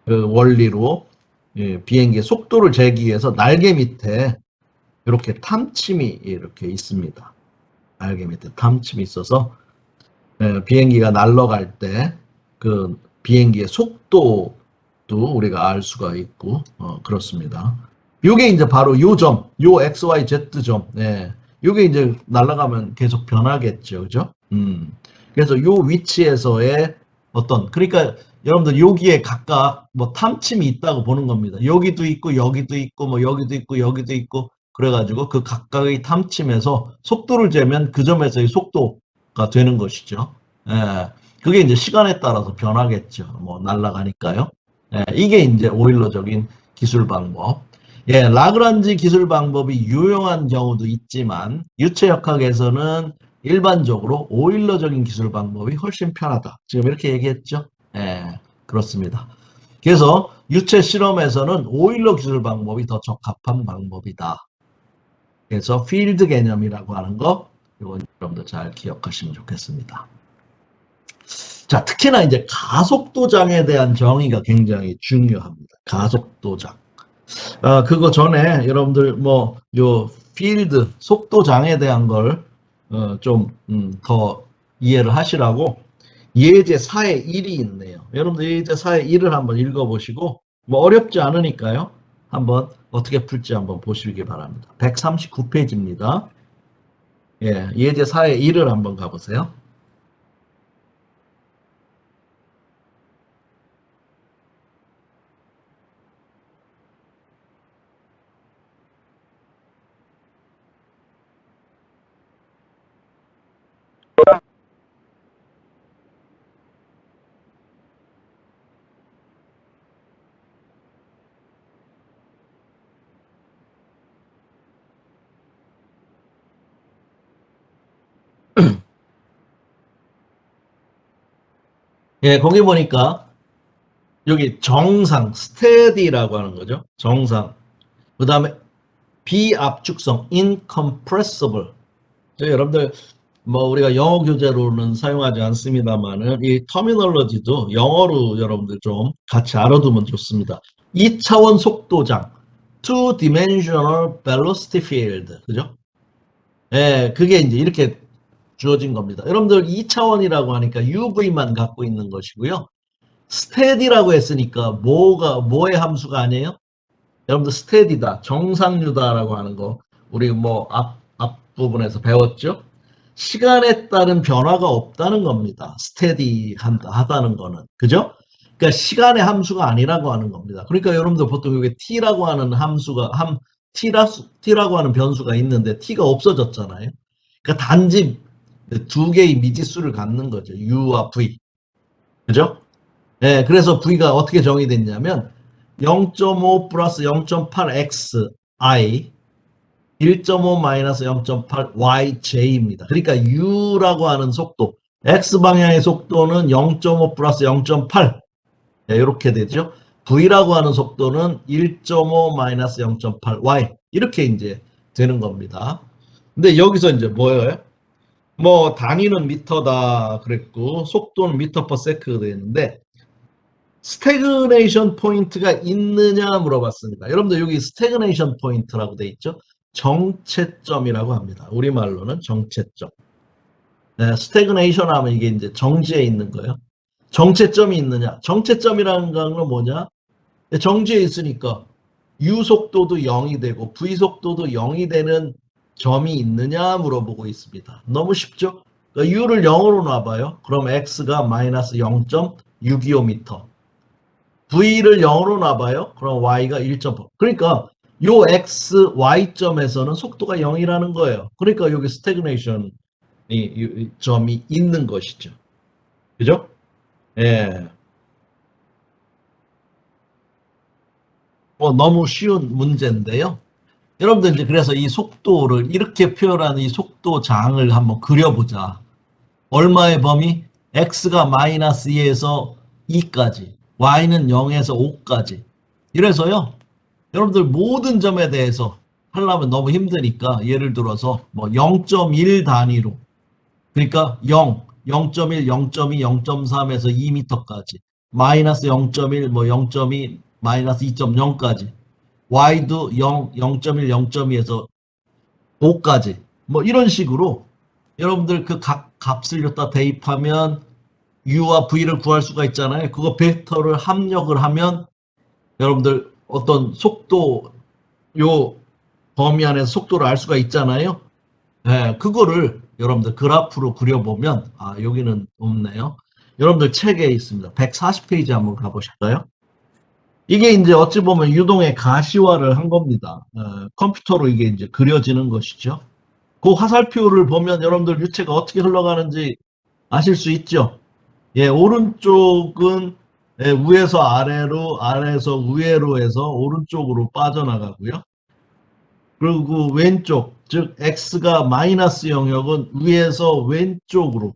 그 원리로 비행기의 속도를 재기 위해서 날개 밑에 이렇게 탐침이 이렇게 있습니다. 날개 밑에 탐침이 있어서 비행기가 날아갈 때 그 비행기의 속도도 우리가 알 수가 있고 그렇습니다. 요게 이제 바로 요 점, 요 XYZ 점. 요게 이제 날아가면 계속 변하겠죠. 그죠? 그래서 요 위치에서의 그러니까 여러분들 여기에 각각 뭐 탐침이 있다고 보는 겁니다. 여기도 있고, 여기도 있고, 뭐 여기도 있고, 여기도 있고, 그래가지고 그 각각의 탐침에서 속도를 재면 그 점에서의 속도가 되는 것이죠. 그게 이제 시간에 따라서 변하겠죠. 뭐 날아가니까요. 이게 이제 오일러적인 기술 방법. 라그란지 기술 방법이 유용한 경우도 있지만 유체역학에서는 일반적으로 오일러적인 기술 방법이 훨씬 편하다. 지금 이렇게 얘기했죠? 그렇습니다. 그래서 유체 실험에서는 오일러 기술 방법이 더 적합한 방법이다. 그래서 필드 개념이라고 하는 거 이건 여러분들 잘 기억하시면 좋겠습니다. 자, 특히나 이제 가속도장에 대한 정의가 굉장히 중요합니다. 가속도장. 그거 전에 여러분들 요 필드 속도장에 대한 걸 좀 더 이해를 하시라고 예제 4의 1이 있네요. 여러분들 예제 4의 1을 한번 읽어보시고 뭐 어렵지 않으니까요. 한번 어떻게 풀지 한번 보시기 바랍니다. 139페이지입니다. 예, 예제 4의 1을 한번 가보세요. 예, 거기 보니까 여기 정상, 스테디라고 하는 거죠. 정상. 그 다음에 비압축성, incompressible. 여러분들 뭐 우리가 영어 교재로는 사용하지 않습니다만은 이 터미널로지도 영어로 여러분들 좀 같이 알아두면 좋습니다. 2차원 속도장, two dimensional velocity field, 그죠? 예, 그게 이제 이렇게 주어진 겁니다. 여러분들 2차원이라고 하니까 UV만 갖고 있는 것이고요. 스테디라고 했으니까 뭐의 함수가 아니에요? 여러분들 스테디다, 정상류다라고 하는 거 우리 뭐 앞부분에서 배웠죠? 시간에 따른 변화가 없다는 겁니다. 하다는 거는. 그죠? 그러니까 시간의 함수가 아니라고 하는 겁니다. 그러니까 여러분들 보통 이게 t라고 하는 t라고 하는 변수가 있는데 t가 없어졌잖아요. 그러니까 단지 두 개의 미지수를 갖는 거죠. u와 v. 그죠? 예, 그래서 v가 어떻게 정의됐냐면 0.5 플러스 0.8 xi 1.5 마이너스 0.8 yj입니다. 그러니까 u라고 하는 속도, x방향의 속도는 0.5 플러스 0.8 이렇게 되죠. v라고 하는 속도는 1.5 마이너스 0.8 y 이렇게 이제 되는 겁니다. 근데 여기서 이제 뭐예요? 뭐 단위는 미터다 그랬고 속도는 미터 퍼 세크가 되는데 스태그네이션 포인트가 있느냐 물어봤습니다. 여러분들 여기 스태그네이션 포인트라고 돼 있죠. 정체점이라고 합니다. 우리말로는 정체점. 네, 스태그네이션 하면 이게 이제 정지해 있는 거예요. 정체점이 있느냐? 정체점이라는 건 뭐냐? 정지해 있으니까 u 속도도 0이 되고 v 속도도 0이 되는 점이 있느냐 물어보고 있습니다. 너무 쉽죠? 그러니까 u를 0으로 놔봐요. 그럼 x가 마이너스 0.625m. v를 0으로 놔봐요. 그럼 y가 1.8. 그러니까 요 x, y점에서는 속도가 0이라는 거예요. 그러니까 여기 스태그네이션 점이 있는 것이죠. 그죠? 예. 너무 쉬운 문제인데요. 여러분들 이제 그래서 이 속도를 이렇게 표현하는 이 속도장을 한번 그려보자. 얼마의 범위? x가 마이너스 2에서 2까지, y는 0에서 5까지. 이래서요. 여러분들 모든 점에 대해서 하려면 너무 힘드니까 예를 들어서 뭐 0.1 단위로 그러니까 0, 0.1, 0.2, 0.3에서 2m까지 마이너스 0.1, 뭐 0.2, 마이너스 2.0까지 y도 0, 0.1, 0.2에서 5까지 뭐 이런 식으로 여러분들 그 각 값을 갖다 대입하면 u와 v를 구할 수가 있잖아요. 그거 벡터를 합력을 하면 여러분들 어떤 속도 요 범위 안에서 속도를 알 수가 있잖아요. 네, 그거를 여러분들 그래프로 그려보면 여기는 없네요. 여러분들 책에 있습니다. 140페이지 한번 가보실까요? 이게 이제 어찌 보면 유동의 가시화를 한 겁니다. 컴퓨터로 이게 이제 그려지는 것이죠. 그 화살표를 보면 여러분들 유체가 어떻게 흘러가는지 아실 수 있죠. 예, 오른쪽은 위에서 아래로, 아래에서 위로 해서 오른쪽으로 빠져나가고요. 그리고 왼쪽, 즉 x가 마이너스 영역은 위에서 왼쪽으로,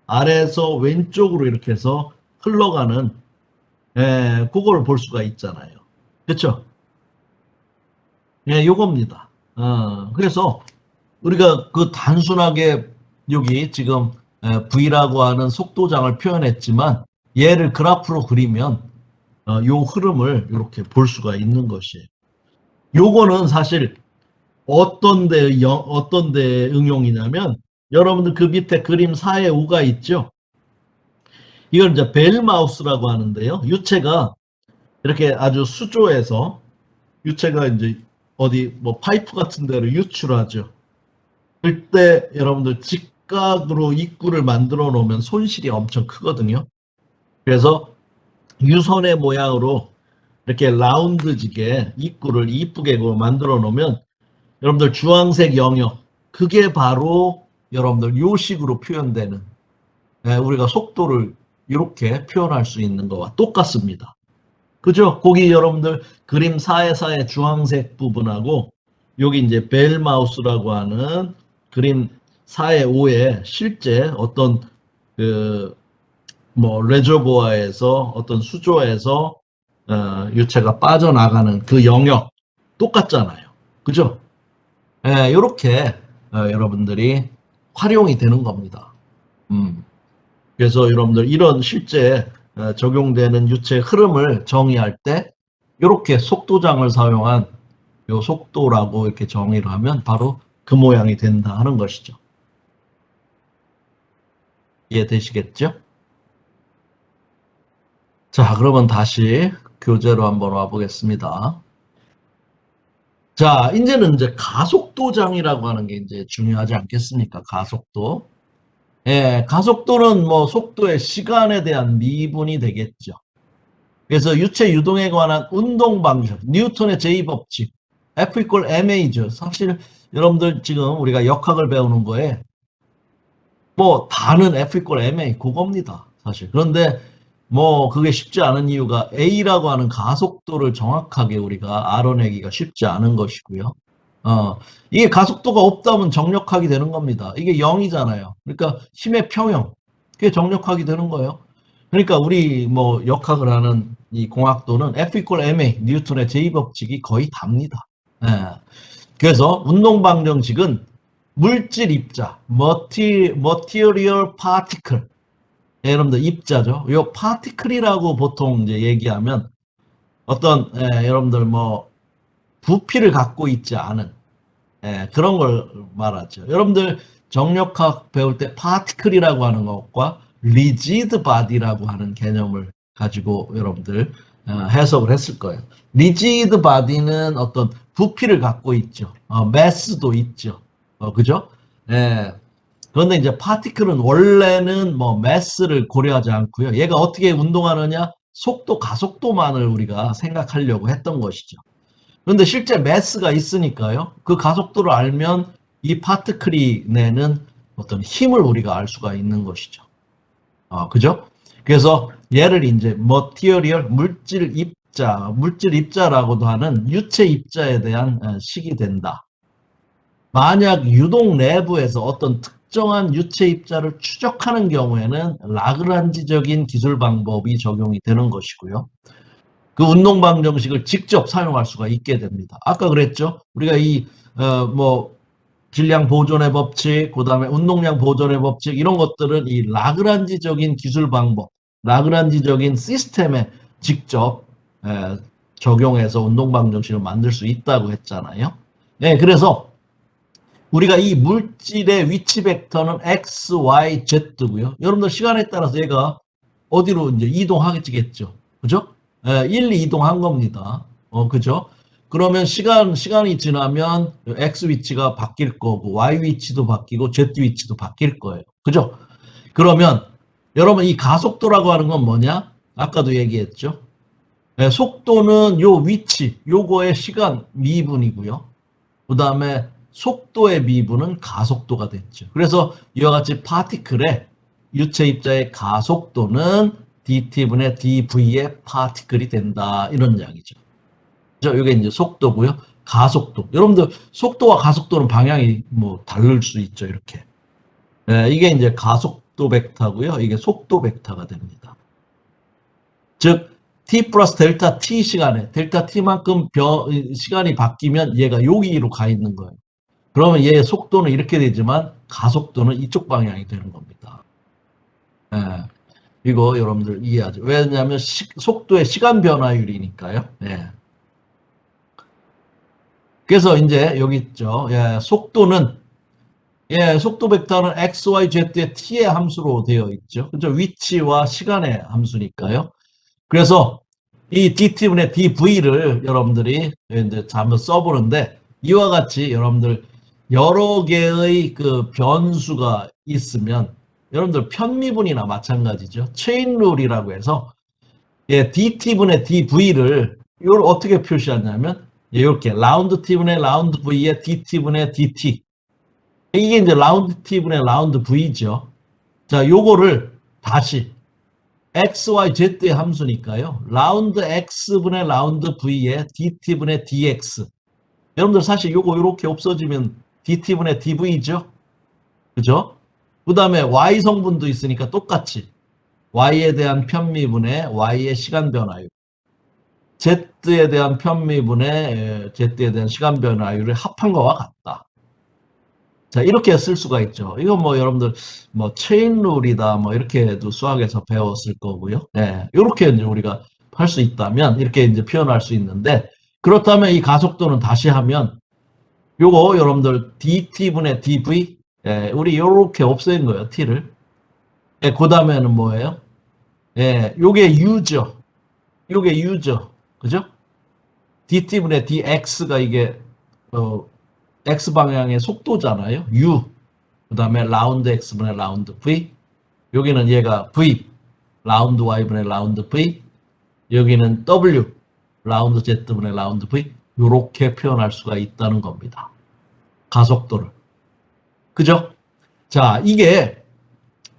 아래에서 왼쪽으로 이렇게 해서 흘러가는 그걸 볼 수가 있잖아요. 그렇죠? 예, 요겁니다. 그래서 우리가 그 단순하게 여기 지금 v라고 하는 속도장을 표현했지만 얘를 그래프로 그리면 요 흐름을 이렇게 볼 수가 있는 것이에요. 요거는 사실 어떤 데 응용이냐면 여러분들 그 밑에 그림 4의 5가 있죠? 이걸 이제 벨마우스라고 하는데요. 유체가 이렇게 아주 수조에서 유체가 이제 어디 뭐 파이프 같은 데로 유출하죠. 그때 여러분들 직각으로 입구를 만들어 놓으면 손실이 엄청 크거든요. 그래서 유선의 모양으로 이렇게 라운드지게 입구를 이쁘게 만들어 놓으면 여러분들 주황색 영역 그게 바로 여러분들 요 식으로 표현되는 우리가 속도를 이렇게 표현할 수 있는 거와 똑같습니다. 그죠? 거기 여러분들 그림 4의 주황색 부분하고 여기 이제 벨마우스라고 하는 그림 4의 5에 실제 어떤 그 뭐 레저보아에서 어떤 수조에서 유체가 빠져나가는 그 영역 똑같잖아요. 그죠? 예, 이렇게 여러분들이 활용이 되는 겁니다. 그래서 여러분들 이런 실제 적용되는 유체 흐름을 정의할 때 이렇게 속도장을 사용한 요 속도라고 이렇게 정의를 하면 바로 그 모양이 된다 하는 것이죠. 이해되시겠죠? 자, 그러면 다시 교재로 한번 와보겠습니다. 자, 이제 가속도장이라고 하는 게 이제 중요하지 않겠습니까? 가속도. 예, 가속도는 뭐 속도의 시간에 대한 미분이 되겠죠. 그래서 유체 유동에 관한 운동 방식, 뉴턴의 제2법칙, F equal ma죠. 사실 여러분들 지금 우리가 역학을 배우는 거에 뭐 다는 F equal ma 그겁니다. 사실. 그런데 뭐 그게 쉽지 않은 이유가 A라고 하는 가속도를 정확하게 우리가 알아내기가 쉽지 않은 것이고요. 이게 가속도가 없다면 정력학이 되는 겁니다. 이게 0이잖아요. 그러니까 힘의 평형. 그게 정력학이 되는 거예요. 그러니까 우리 뭐 역학을 하는 이 공학도는 F equal ma 뉴턴의 제2법칙이 거의 답니다. 예. 그래서 운동방정식은 물질 입자, material particle. 예, 여러분들 입자죠. 요 particle이라고 보통 이제 얘기하면 어떤 여러분들 뭐 부피를 갖고 있지 않은 그런 걸 말하죠. 여러분들 정력학 배울 때 particle이라고 하는 것과 rigid body라고 하는 개념을 가지고 여러분들 해석을 했을 거예요. rigid body는 어떤 부피를 갖고 있죠. mass도 있죠. 그죠? 예. 그런데 이제 파티클은 원래는 뭐 매스를 고려하지 않고요. 얘가 어떻게 운동하느냐? 속도, 가속도만을 우리가 생각하려고 했던 것이죠. 그런데 실제 매스가 있으니까요. 그 가속도를 알면 이 파티클이 내는 어떤 힘을 우리가 알 수가 있는 것이죠. 그죠? 그래서 얘를 이제 머티리얼 물질 입자라고도 하는 유체 입자에 대한 식이 된다. 만약 유동 내부에서 어떤 특정한 유체 입자를 추적하는 경우에는 라그란지적인 기술 방법이 적용이 되는 것이고요. 그 운동 방정식을 직접 사용할 수가 있게 됩니다. 아까 그랬죠? 우리가 뭐 질량 보존의 법칙, 그다음에 운동량 보존의 법칙 이런 것들은 이 라그란지적인 기술 방법, 라그란지적인 시스템에 직접 적용해서 운동 방정식을 만들 수 있다고 했잖아요. 네, 그래서 우리가 이 물질의 위치 벡터는 x, y, z고요. 여러분들 시간에 따라서 얘가 어디로 이제 이동하겠죠. 그죠? 1, 2 이동한 겁니다. 그죠? 그러면 시간이 지나면 x 위치가 바뀔 거고 y 위치도 바뀌고 z 위치도 바뀔 거예요. 그죠? 그러면 여러분 이 가속도라고 하는 건 뭐냐? 아까도 얘기했죠. 속도는 요 위치, 요거의 시간 미분이고요. 그 다음에 속도의 미분은 가속도가 됐죠. 그래서 이와 같이 파티클의 유체 입자의 가속도는 dt분의 dv의 파티클이 된다. 이런 이야기죠. 이게 이제 속도고요. 가속도. 여러분들 속도와 가속도는 방향이 뭐 다를 수 있죠. 이렇게. 이게 이제 가속도 벡터고요. 이게 속도 벡터가 됩니다. 즉 t 플러스 델타 t 시간에 델타 t만큼 시간이 바뀌면 얘가 여기로 가 있는 거예요. 그러면 얘 속도는 이렇게 되지만 가속도는 이쪽 방향이 되는 겁니다. 이거 여러분들 이해하죠. 왜냐하면 속도의 시간 변화율이니까요. 그래서 이제 여기 있죠. 속도는 예, 속도 벡터는 x, y, z의 t의 함수로 되어 있죠. 그죠? 위치와 시간의 함수니까요. 그래서 이 dt분의 dv를 여러분들이 이제 한번 써보는데, 이와 같이 여러분들 여러 개의 그 변수가 있으면 여러분들 편미분이나 마찬가지죠. 체인 룰이라고 해서, 예, dt분의 dv를 이걸 어떻게 표시하냐면 이렇게 라운드 t분의 라운드 v의 dt분의 dt, 이게 이제 라운드 t분의 라운드 v죠. 자, 요거를 다시 x, y, z의 함수니까요. 라운드 x분의 라운드 v의 dt분의 dx. 여러분들 사실 요거 이렇게 없어지면 dt분의 dv죠. 그죠? 그 다음에 y 성분도 있으니까 똑같이 y에 대한 편미분의 y의 시간 변화율, z에 대한 편미분의 z에 대한 시간 변화율을 합한 거와 같다. 자, 이렇게 쓸 수가 있죠. 이건 뭐 여러분들 뭐 체인 룰이다 뭐 이렇게도 수학에서 배웠을 거고요. 네, 이렇게 이제 우리가 할 수 있다면 이렇게 이제 표현할 수 있는데, 그렇다면 이 가속도는 다시 하면 요거 여러분들 dt분의 dv, 예, 우리 이렇게 없앤 거예요, t를. 예, 그 다음에는 뭐예요? 예, 요게 u죠. 요게 u죠. 그죠? dt분의 dx가 이게 x 방향의 속도잖아요. u. 그 다음에 라운드 x분의 라운드 v. 여기는 얘가 v, 라운드 y분의 라운드 v. 여기는 w, 라운드 z분의 라운드 v. 이렇게 표현할 수가 있다는 겁니다. 가속도를. 그죠? 자,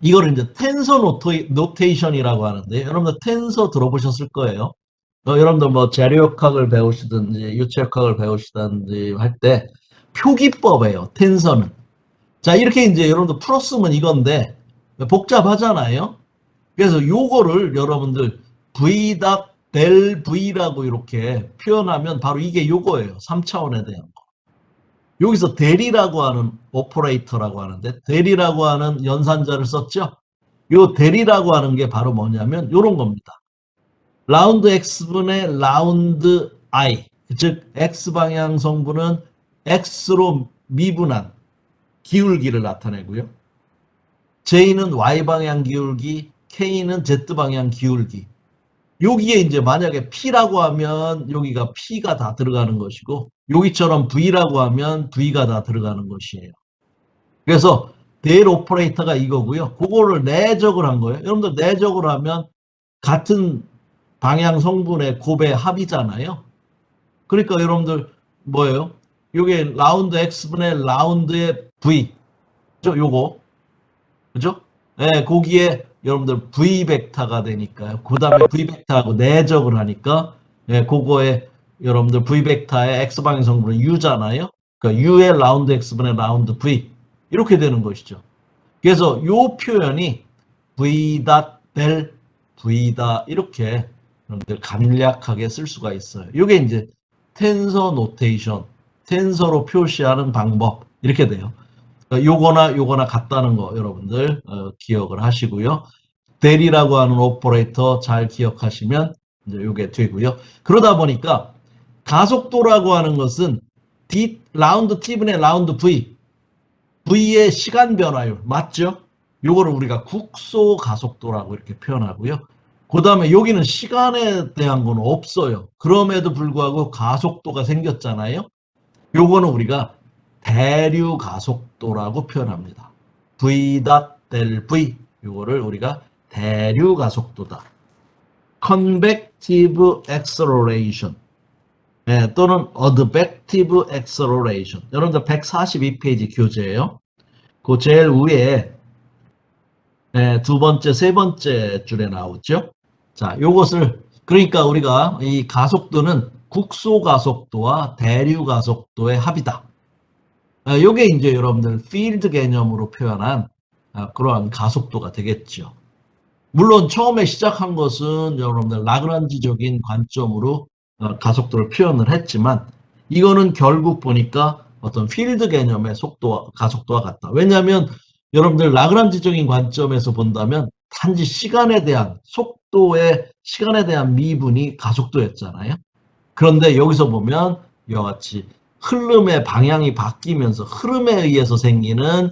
이거를 이제 텐서 노테이션이라고 하는데, 여러분들 텐서 들어보셨을 거예요. 여러분들 뭐 재료역학을 배우시든지 유체역학을 배우시든지 할 때 표기법이에요, 텐서는. 자, 이렇게 이제 여러분들 풀었으면 이건데 복잡하잖아요. 그래서 요거를 여러분들 v del v라고 이렇게 표현하면 바로 이게 요거예요. 3차원에 대한 거. 여기서 del이라고 하는 오퍼레이터라고 하는데, del이라고 하는 연산자를 썼죠. 요 del이라고 하는 게 바로 뭐냐면 요런 겁니다. 라운드 x분의 라운드 i, 즉 x방향 성분은 x로 미분한 기울기를 나타내고요. J는 Y방향 기울기, K는 Z방향 기울기. 여기에 이제 만약에 P라고 하면 여기가 P가 다 들어가는 것이고, 여기처럼 V라고 하면 V가 다 들어가는 것이에요. 그래서 델 오퍼레이터가 이거고요. 그거를 내적을 한 거예요. 여러분들 내적을 하면 같은 방향 성분의 곱의 합이잖아요. 그러니까 여러분들 뭐예요? 요게 라운드 X분의 라운드의 V. 요거. 그죠? 예, 거기에 여러분들 V 벡터가 되니까요. 그 다음에 V 벡터하고 내적을 하니까, 예, 그거에 여러분들 V 벡터의 X방향 성분은 U잖아요. 그러니까 U의 라운드 X분의 라운드 V. 이렇게 되는 것이죠. 그래서 요 표현이 V del V다, 이렇게 여러분들 간략하게 쓸 수가 있어요. 이게 이제 텐서 노테이션, 텐서로 표시하는 방법, 이렇게 돼요. 요거나 같다는 거 여러분들 기억을 하시고요. 델이라고 하는 오퍼레이터 잘 기억하시면 이제 요게 되고요. 그러다 보니까 가속도라고 하는 것은 라운드 t분의 라운드 v, v의 시간 변화율 맞죠? 요거를 우리가 국소 가속도라고 이렇게 표현하고요. 그 다음에 여기는 시간에 대한 건 없어요. 그럼에도 불구하고 가속도가 생겼잖아요. 요거는 우리가 대류 가속도라고 표현합니다. v del v, 요거를 우리가 대류 가속도다. convective acceleration, 예, 또는 advective acceleration. 여러분들 142페이지 교재예요. 그 제일 위에, 예, 두 번째, 세 번째 줄에 나오죠. 자, 요것을 그러니까 우리가 이 가속도는 국소 가속도와 대류 가속도의 합이다. 요게 이제 여러분들 필드 개념으로 표현한 그러한 가속도가 되겠죠. 물론 처음에 시작한 것은 여러분들 라그란지적인 관점으로 가속도를 표현을 했지만, 이거는 결국 보니까 어떤 필드 개념의 속도와 가속도와 같다. 왜냐하면 여러분들 라그란지적인 관점에서 본다면 단지 시간에 대한 속도의 시간에 대한 미분이 가속도였잖아요. 그런데 여기서 보면 이와 같이 흐름의 방향이 바뀌면서 흐름에 의해서 생기는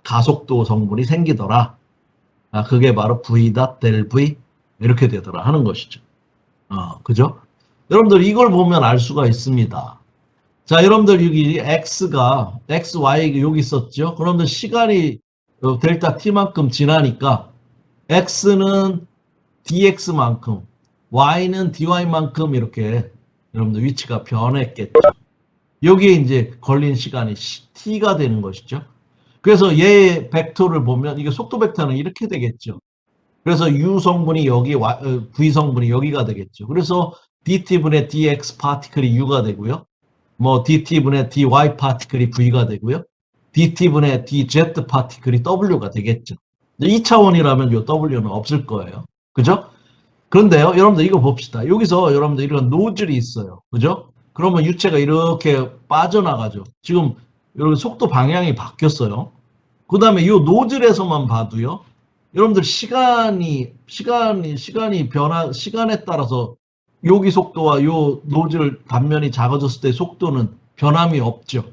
가속도 성분이 생기더라. 그게 바로 V.ΔV 이렇게 되더라 하는 것이죠. 그죠? 여러분들 이걸 보면 알 수가 있습니다. 자, 여러분들 여기 X가, XY 여기 있었죠? 그러면 시간이 델타 T만큼 지나니까 X는 DX만큼, Y는 DY만큼 이렇게 여러분들 위치가 변했겠죠. 여기에 이제 걸린 시간이 T가 되는 것이죠. 그래서 얘 벡터를 보면 이게 속도 벡터는 이렇게 되겠죠. 그래서 U 성분이 여기, V 성분이 여기가 되겠죠. 그래서 DT분의 DX 파티클이 U가 되고요. 뭐 DT분의 DY 파티클이 V가 되고요. DT분의 DZ 파티클이 W가 되겠죠. 2차원이라면 요 W는 없을 거예요. 그죠? 그런데요, 여러분들 이거 봅시다. 여기서 여러분들 이런 노즐이 있어요. 그죠? 그러면 유체가 이렇게 빠져나가죠. 지금 여러분 속도 방향이 바뀌었어요. 그 다음에 이 노즐에서만 봐도요. 여러분들 시간이 시간에 따라서 여기 속도와 요 노즐 단면이 작아졌을 때 속도는 변함이 없죠.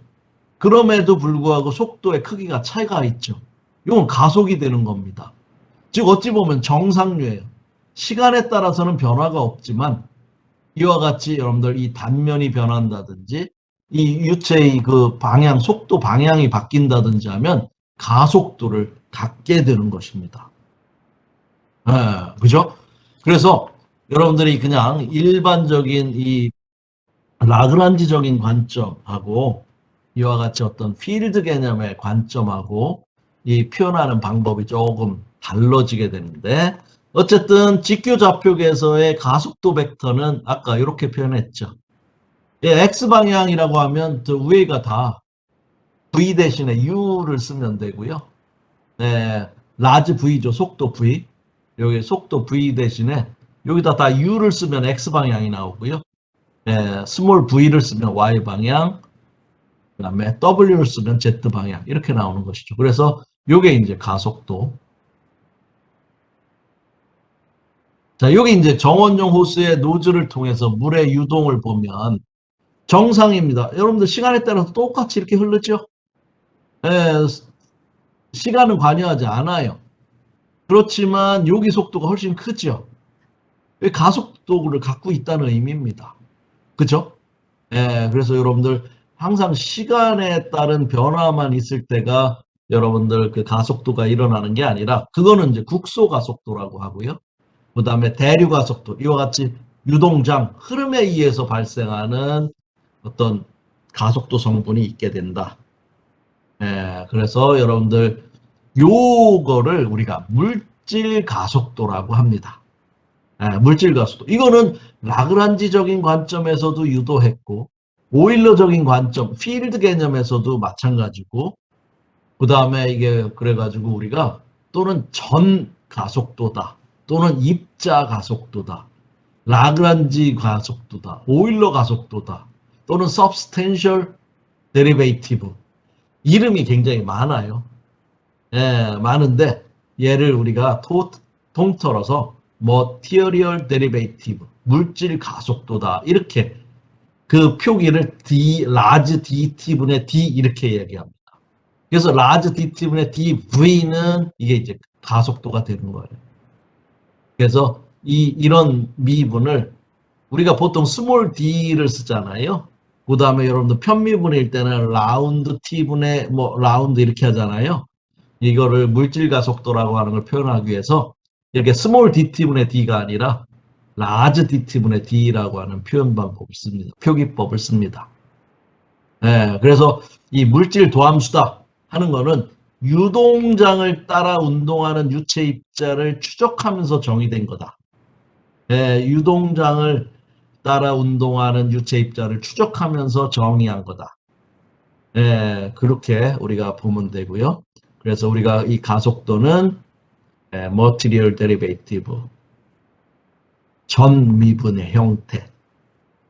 그럼에도 불구하고 속도의 크기가 차이가 있죠. 이건 가속이 되는 겁니다. 즉 어찌 보면 정상류예요. 시간에 따라서는 변화가 없지만 이와 같이 여러분들 이 단면이 변한다든지 이 유체의 그 방향, 속도 방향이 바뀐다든지 하면 가속도를 갖게 되는 것입니다. 그죠? 그래서 여러분들이 그냥 일반적인 이 라그란지적인 관점하고 이와 같이 어떤 필드 개념의 관점하고 이 표현하는 방법이 조금 달라지게 되는데 어쨌든 직교좌표계에서의 가속도 벡터는 아까 이렇게 표현했죠. 예, X방향이라고 하면 저 위가 다 V 대신에 U를 쓰면 되고요. 네, 라지 V죠. 속도 V. 여기 속도 V 대신에 여기다 다 U를 쓰면 X방향이 나오고요. 네, 스몰 V를 쓰면 Y방향, 그 다음에 W를 쓰면 Z방향 이렇게 나오는 것이죠. 그래서 이게 이제 가속도. 자, 여기 이제 정원용 호스의 노즐을 통해서 물의 유동을 보면 정상입니다. 여러분들 시간에 따라서 똑같이 이렇게 흐르죠? 예, 시간은 관여하지 않아요. 그렇지만 여기 속도가 훨씬 크죠? 가속도를 갖고 있다는 의미입니다. 그죠? 예, 그래서 여러분들 항상 시간에 따른 변화만 있을 때가 여러분들 그 가속도가 일어나는 게 아니라 그거는 이제 국소 가속도라고 하고요. 그 다음에 대류 가속도 이와 같이 유동장 흐름에 의해서 발생하는 어떤 가속도 성분이 있게 된다. 그래서 여러분들 요거를 우리가 물질 가속도라고 합니다. 물질 가속도. 이거는 라그란지적인 관점에서도 유도했고 오일러적인 관점, 필드 개념에서도 마찬가지고 그 다음에 이게 그래가지고 우리가 또는 전 가속도다. 또는 입자 가속도다. 라그란지 가속도다. 오일러 가속도다. 또는 substantial derivative. 이름이 굉장히 많아요. 많은데 얘를 우리가 통틀어서 material derivative, 물질 가속도다. 이렇게 그 표기를 large dt분의 d 이렇게 얘기합니다. 그래서 large dt분의 dv는 이게 이제 가속도가 되는 거예요. 그래서 이런 미분을 우리가 보통 스몰 d를 쓰잖아요. 그 다음에 여러분들 편미분일 때는 라운드 t분의 뭐 라운드 이렇게 하잖아요. 이거를 물질 가속도라고 하는 걸 표현하기 위해서 이렇게 스몰 dt분의 d가 아니라 라지 dt분의 d라고 하는 표현 방법을 씁니다. 표기법을 씁니다. 그래서 이 물질 도함수다 하는 거는 유동장을 따라 운동하는 유체 입자를 추적하면서 정의된 거다. 유동장을 따라 운동하는 유체 입자를 추적하면서 정의한 거다. 그렇게 우리가 보면 되고요. 그래서 우리가 이 가속도는 material derivative, 전 미분의 형태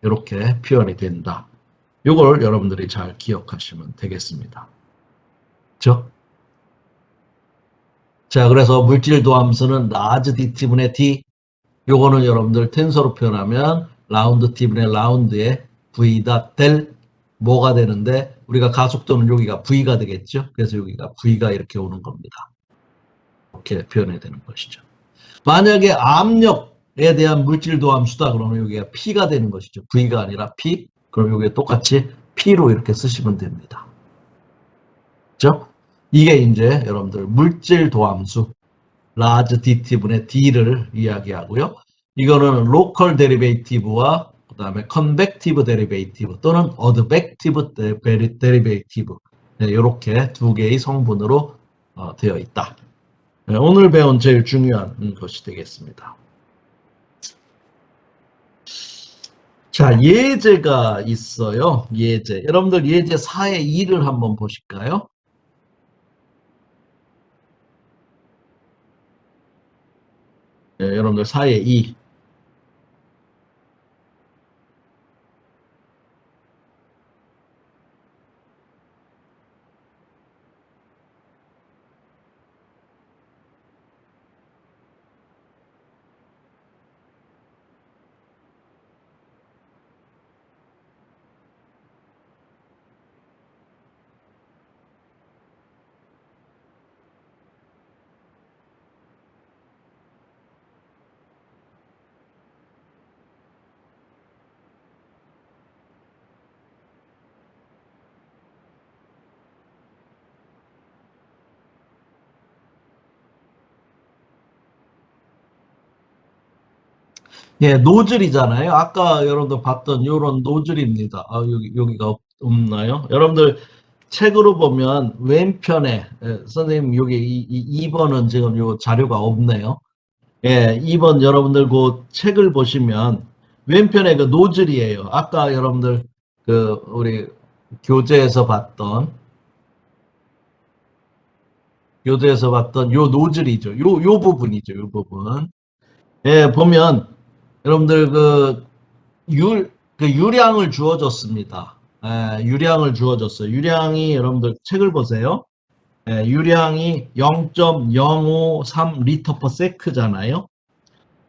이렇게 표현이 된다. 이걸 여러분들이 잘 기억하시면 되겠습니다. 그렇죠? 자, 그래서 물질 도함수는 large dt분의 d. 요거는 여러분들 텐서로 표현하면 라운드 t분의 라운드의 v.델 뭐가 되는데 우리가 가속도는 여기가 V가 되겠죠. 그래서 여기가 V가 이렇게 오는 겁니다. 이렇게 표현해야 되는 것이죠. 만약에 압력에 대한 물질도 함수다 그러면 여기가 P가 되는 것이죠. V가 아니라 P. 그럼 여기에 똑같이 P로 이렇게 쓰시면 됩니다. 그죠? 이게 이제 여러분들 물질 도함수 large dt분의 d를 이야기하고요. 이거는 local derivative와 그 다음에 convective derivative 또는 advective derivative 이렇게 두 개의 성분으로 되어 있다. 오늘 배운 제일 중요한 것이 되겠습니다. 자, 예제가 있어요. 예제. 여러분들 예제 4의 2를 한번 보실까요? 네, 여러분들 4의 2. 예, 노즐이잖아요. 아까 여러분들 봤던 이런 노즐입니다. 여기가 없나요? 여러분들 책으로 보면 왼편에, 선생님 여기 2번은 지금 요 자료가 없네요. 예, 2번 여러분들 그 책을 보시면 왼편에 그 노즐이에요. 아까 여러분들 그 우리 교재에서 봤던 요 노즐이죠. 요 부분이죠. 요 부분. 예, 보면 여러분들 그 유량을 주어졌습니다. 예, 유량을 주어졌어요. 유량이 여러분들 책을 보세요. 예, 유량이 0.053 리터 퍼 세크잖아요.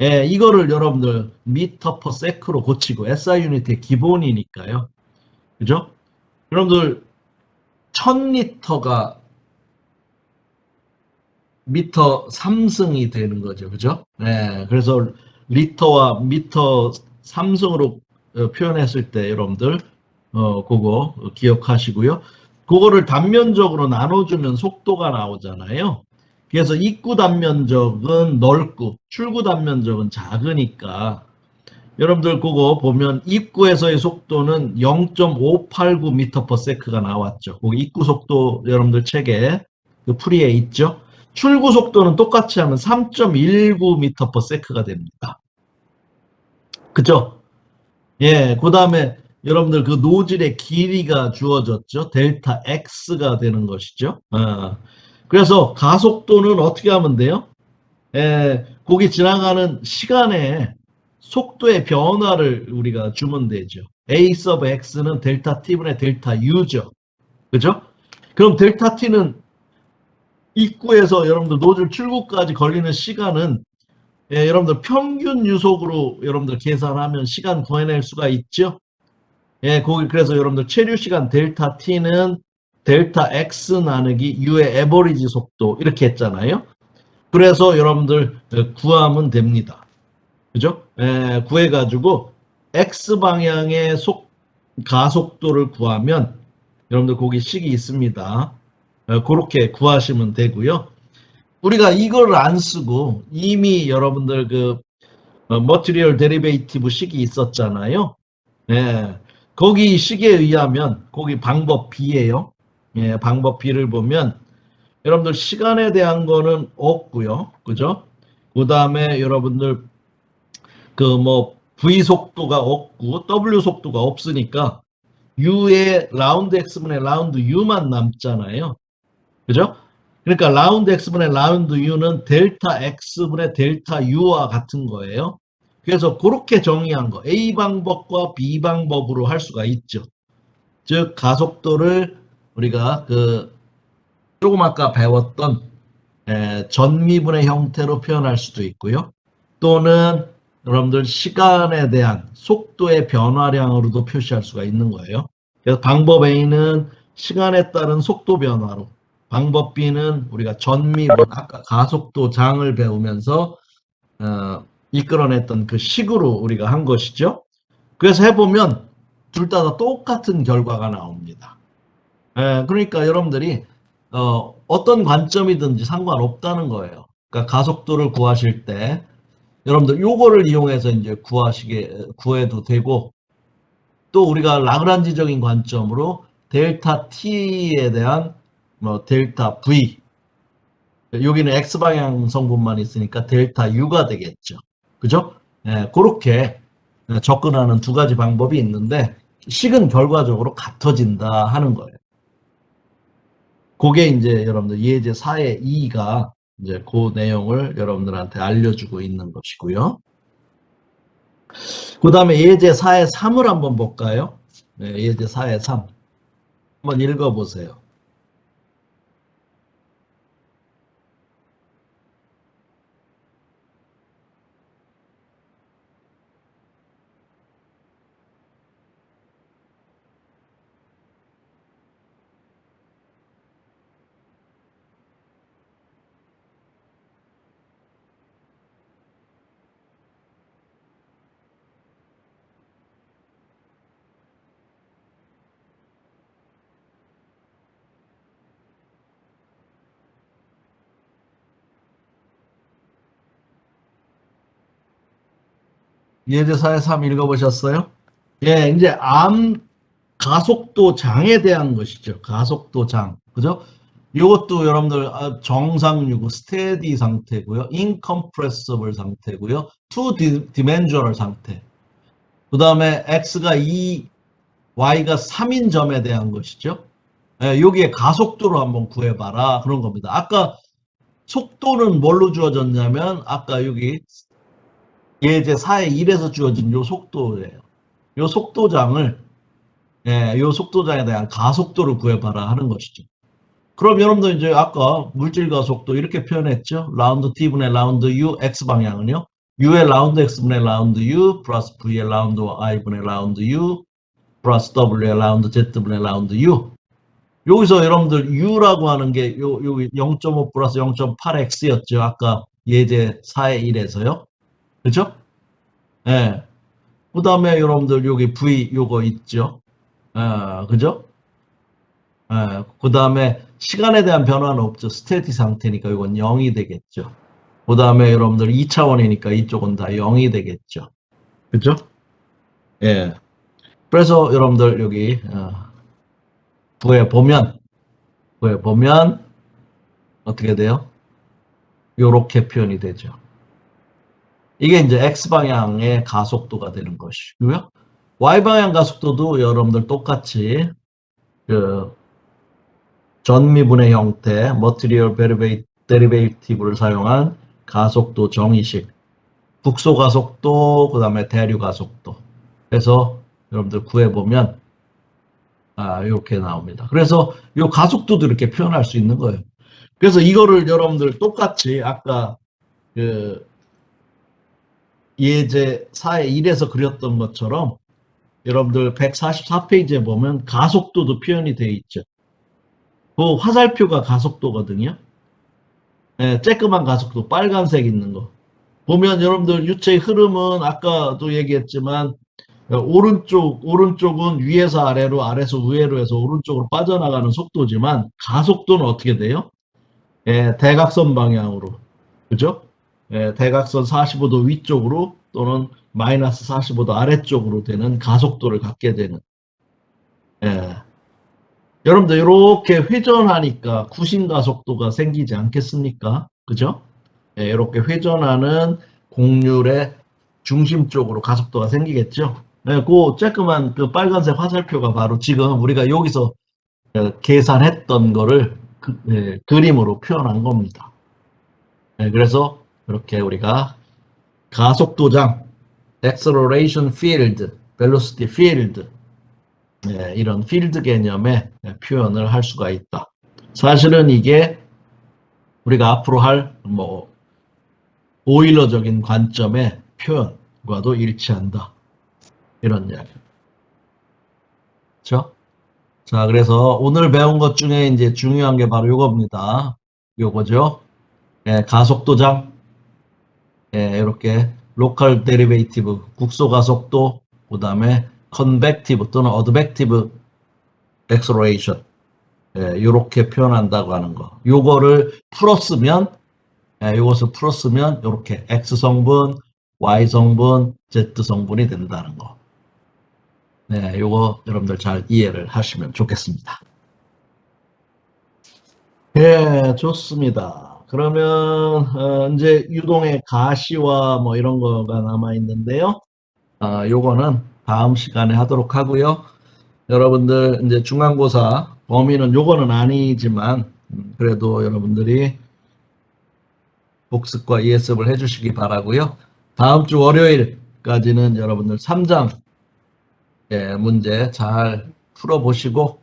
예, 이거를 여러분들 미터 퍼 세크로 고치고 SI 유닛의 기본이니까요. 그죠? 여러분들 1000리터가 미터 3승이 되는 거죠. 그죠? 네, 그래서 리터와 미터 3승으로 표현했을 때 여러분들 그거 기억하시고요. 그거를 단면적으로 나눠주면 속도가 나오잖아요. 그래서 입구 단면적은 넓고 출구 단면적은 작으니까 여러분들 그거 보면 입구에서의 속도는 0.589m/s가 나왔죠. 거기 입구 속도 여러분들 책에 그 풀이에 있죠. 출구 속도는 똑같이 하면 3.19m/s가 됩니다. 그죠? 예, 그 다음에 여러분들 그 노즐의 길이가 주어졌죠. 델타 X가 되는 것이죠. 그래서 가속도는 어떻게 하면 돼요? 예, 거기 지나가는 시간에 속도의 변화를 우리가 주면 되죠. A sub X는 델타 T분의 델타 U죠. 그죠? 그럼 델타 T는 입구에서 여러분들 노즐 출구까지 걸리는 시간은 예, 여러분들 평균 유속으로 여러분들 계산하면 시간 구해낼 수가 있죠. 예, 거기 그래서 여러분들 체류 시간 델타 T는 델타 X 나누기 U의 에버리지 속도 이렇게 했잖아요. 그래서 여러분들 구하면 됩니다. 그죠? 예, 구해가지고 X 방향의 가속도를 구하면 여러분들 거기 식이 있습니다. 그렇게 구하시면 되고요. 우리가 이걸 안 쓰고 이미 여러분들 그 머티리얼 데리베이티브 식이 있었잖아요. 예, 거기 식에 의하면 거기 방법 B예요. 예, 방법 B를 보면 여러분들 시간에 대한 거는 없고요. 그죠? 그 다음에 여러분들 그 뭐 V 속도가 없고 W 속도가 없으니까 U의 라운드 X분의 라운드 U만 남잖아요. 그죠? 그러니까 라운드 X분의 라운드 U는 델타 X분의 델타 U와 같은 거예요. 그래서 그렇게 정의한 거 A 방법과 B 방법으로 할 수가 있죠. 즉 가속도를 우리가 그 조금 아까 배웠던 전미분의 형태로 표현할 수도 있고요. 또는 여러분들 시간에 대한 속도의 변화량으로도 표시할 수가 있는 거예요. 그래서 방법 A는 시간에 따른 속도 변화로, 방법 B는 우리가 전미분, 아까 가속도 장을 배우면서 이끌어냈던 그 식으로 우리가 한 것이죠. 그래서 해보면 둘 다 똑같은 결과가 나옵니다. 그러니까 여러분들이 어떤 관점이든지 상관없다는 거예요. 그러니까 가속도를 구하실 때 여러분들 요거를 이용해서 이제 구해도 되고, 또 우리가 라그란지적인 관점으로 델타 t에 대한 뭐 델타 v, 여기는 x 방향 성분만 있으니까 델타 u가 되겠죠. 그죠? 그렇게 접근하는 두 가지 방법이 있는데 식은 결과적으로 같아진다 하는 거예요. 그게 이제 여러분들 예제 4의 2가 이제 그 내용을 여러분들한테 알려주고 있는 것이고요. 그 다음에 예제 4의 3을 한번 볼까요? 네, 예제 4의 3. 한번 읽어보세요. 예제 4의 3 읽어보셨어요? 예, 이제 가속도 장에 대한 것이죠. 가속도 장. 그죠? 이것도 여러분들 정상유고 스테디 상태고요. incompressible 상태고요. two dimensional 상태. 그 다음에 x가 2, y가 3인 점에 대한 것이죠. 여기에 가속도로 한번 구해봐라. 그런 겁니다. 아까 속도는 뭘로 주어졌냐면 아까 여기 예제 4의 1에서 주어진 요 속도예요. 요 속도장을 요 속도장에 대한 가속도를 구해봐라 하는 것이죠. 그럼 여러분들 이제 아까 물질 가속도 이렇게 표현했죠. 라운드 t분의 라운드 u x 방향은요. u의 라운드 x분의 라운드 u 플러스 v의 라운드 y분의 라운드 u 플러스 w의 라운드 z분의 라운드 u. 여기서 여러분들 u라고 하는 게 여기 0.5 플러스 0.8x였죠. 아까 예제 4의 1에서요. 그죠? 예. 그 다음에 여러분들 여기 v 요거 있죠. 그죠? 그 다음에 시간에 대한 변화는 없죠. 스테디 상태니까 이건 0이 되겠죠. 그 다음에 여러분들 2차원이니까 이쪽은 다 0이 되겠죠. 그죠? 예. 그래서 여러분들 여기 구해보면 어떻게 돼요? 요렇게 표현이 되죠. 이게 이제 X방향의 가속도가 되는 것이고요. Y방향 가속도도 여러분들 똑같이 그 전미분의 형태, Material Derivative를 사용한 가속도 정의식, 국소 가속도, 그 다음에 대류 가속도 해서 여러분들 구해보면 이렇게 나옵니다. 그래서 이 가속도도 이렇게 표현할 수 있는 거예요. 그래서 이거를 여러분들 똑같이 아까 그 예제 4의 1에서 그렸던 것처럼 여러분들 144페이지에 보면 가속도도 표현이 되어 있죠. 그 화살표가 가속도거든요. 쬐끄만 가속도 빨간색 있는 거. 보면 여러분들 유체의 흐름은 아까도 얘기했지만 오른쪽은 위에서 아래로, 아래에서 위로 해서 오른쪽으로 빠져나가는 속도지만 가속도는 어떻게 돼요? 대각선 방향으로. 그죠? 대각선 45도 위쪽으로 또는 마이너스 45도 아래쪽으로 되는 가속도를 갖게 되는. 예. 여러분들 이렇게 회전하니까 구심 가속도가 생기지 않겠습니까? 그죠? 이렇게 회전하는 곡률의 중심 쪽으로 가속도가 생기겠죠. 그 쬐끄만 그 빨간색 화살표가 바로 지금 우리가 여기서 계산했던 거를 그림으로 표현한 겁니다. 그래서 이렇게 우리가 가속도장, acceleration field, velocity field, 이런 필드 개념의 표현을 할 수가 있다. 사실은 이게 우리가 앞으로 할 뭐 오일러적인 관점의 표현과도 일치한다. 이런 이야기. 그렇죠? 자, 그래서 오늘 배운 것 중에 이제 중요한 게 바로 요겁니다. 요거죠. 예, 가속도장. 예, 이렇게 로컬 데리베이티브, 국소 가속도, 그다음에 컨벡티브 또는 어드벡티브 엑셀러레이션. 예, 요렇게 표현한다고 하는 거. 요거를 풀었으면 이것을 풀었으면 이렇게 X 성분, Y 성분, Z 성분이 된다는 거. 네, 요거 여러분들 잘 이해를 하시면 좋겠습니다. 예, 좋습니다. 그러면 이제 유동의 가시와 뭐 이런 거가 남아 있는데요. 요거는 다음 시간에 하도록 하고요. 여러분들 이제 중간고사 범위는 요거는 아니지만 그래도 여러분들이 복습과 ESF를 해주시기 바라고요. 다음 주 월요일까지는 여러분들 3장 문제 잘 풀어보시고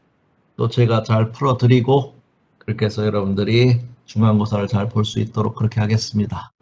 또 제가 잘 풀어드리고 그렇게 해서 여러분들이 중간고사를 잘 볼 수 있도록 그렇게 하겠습니다.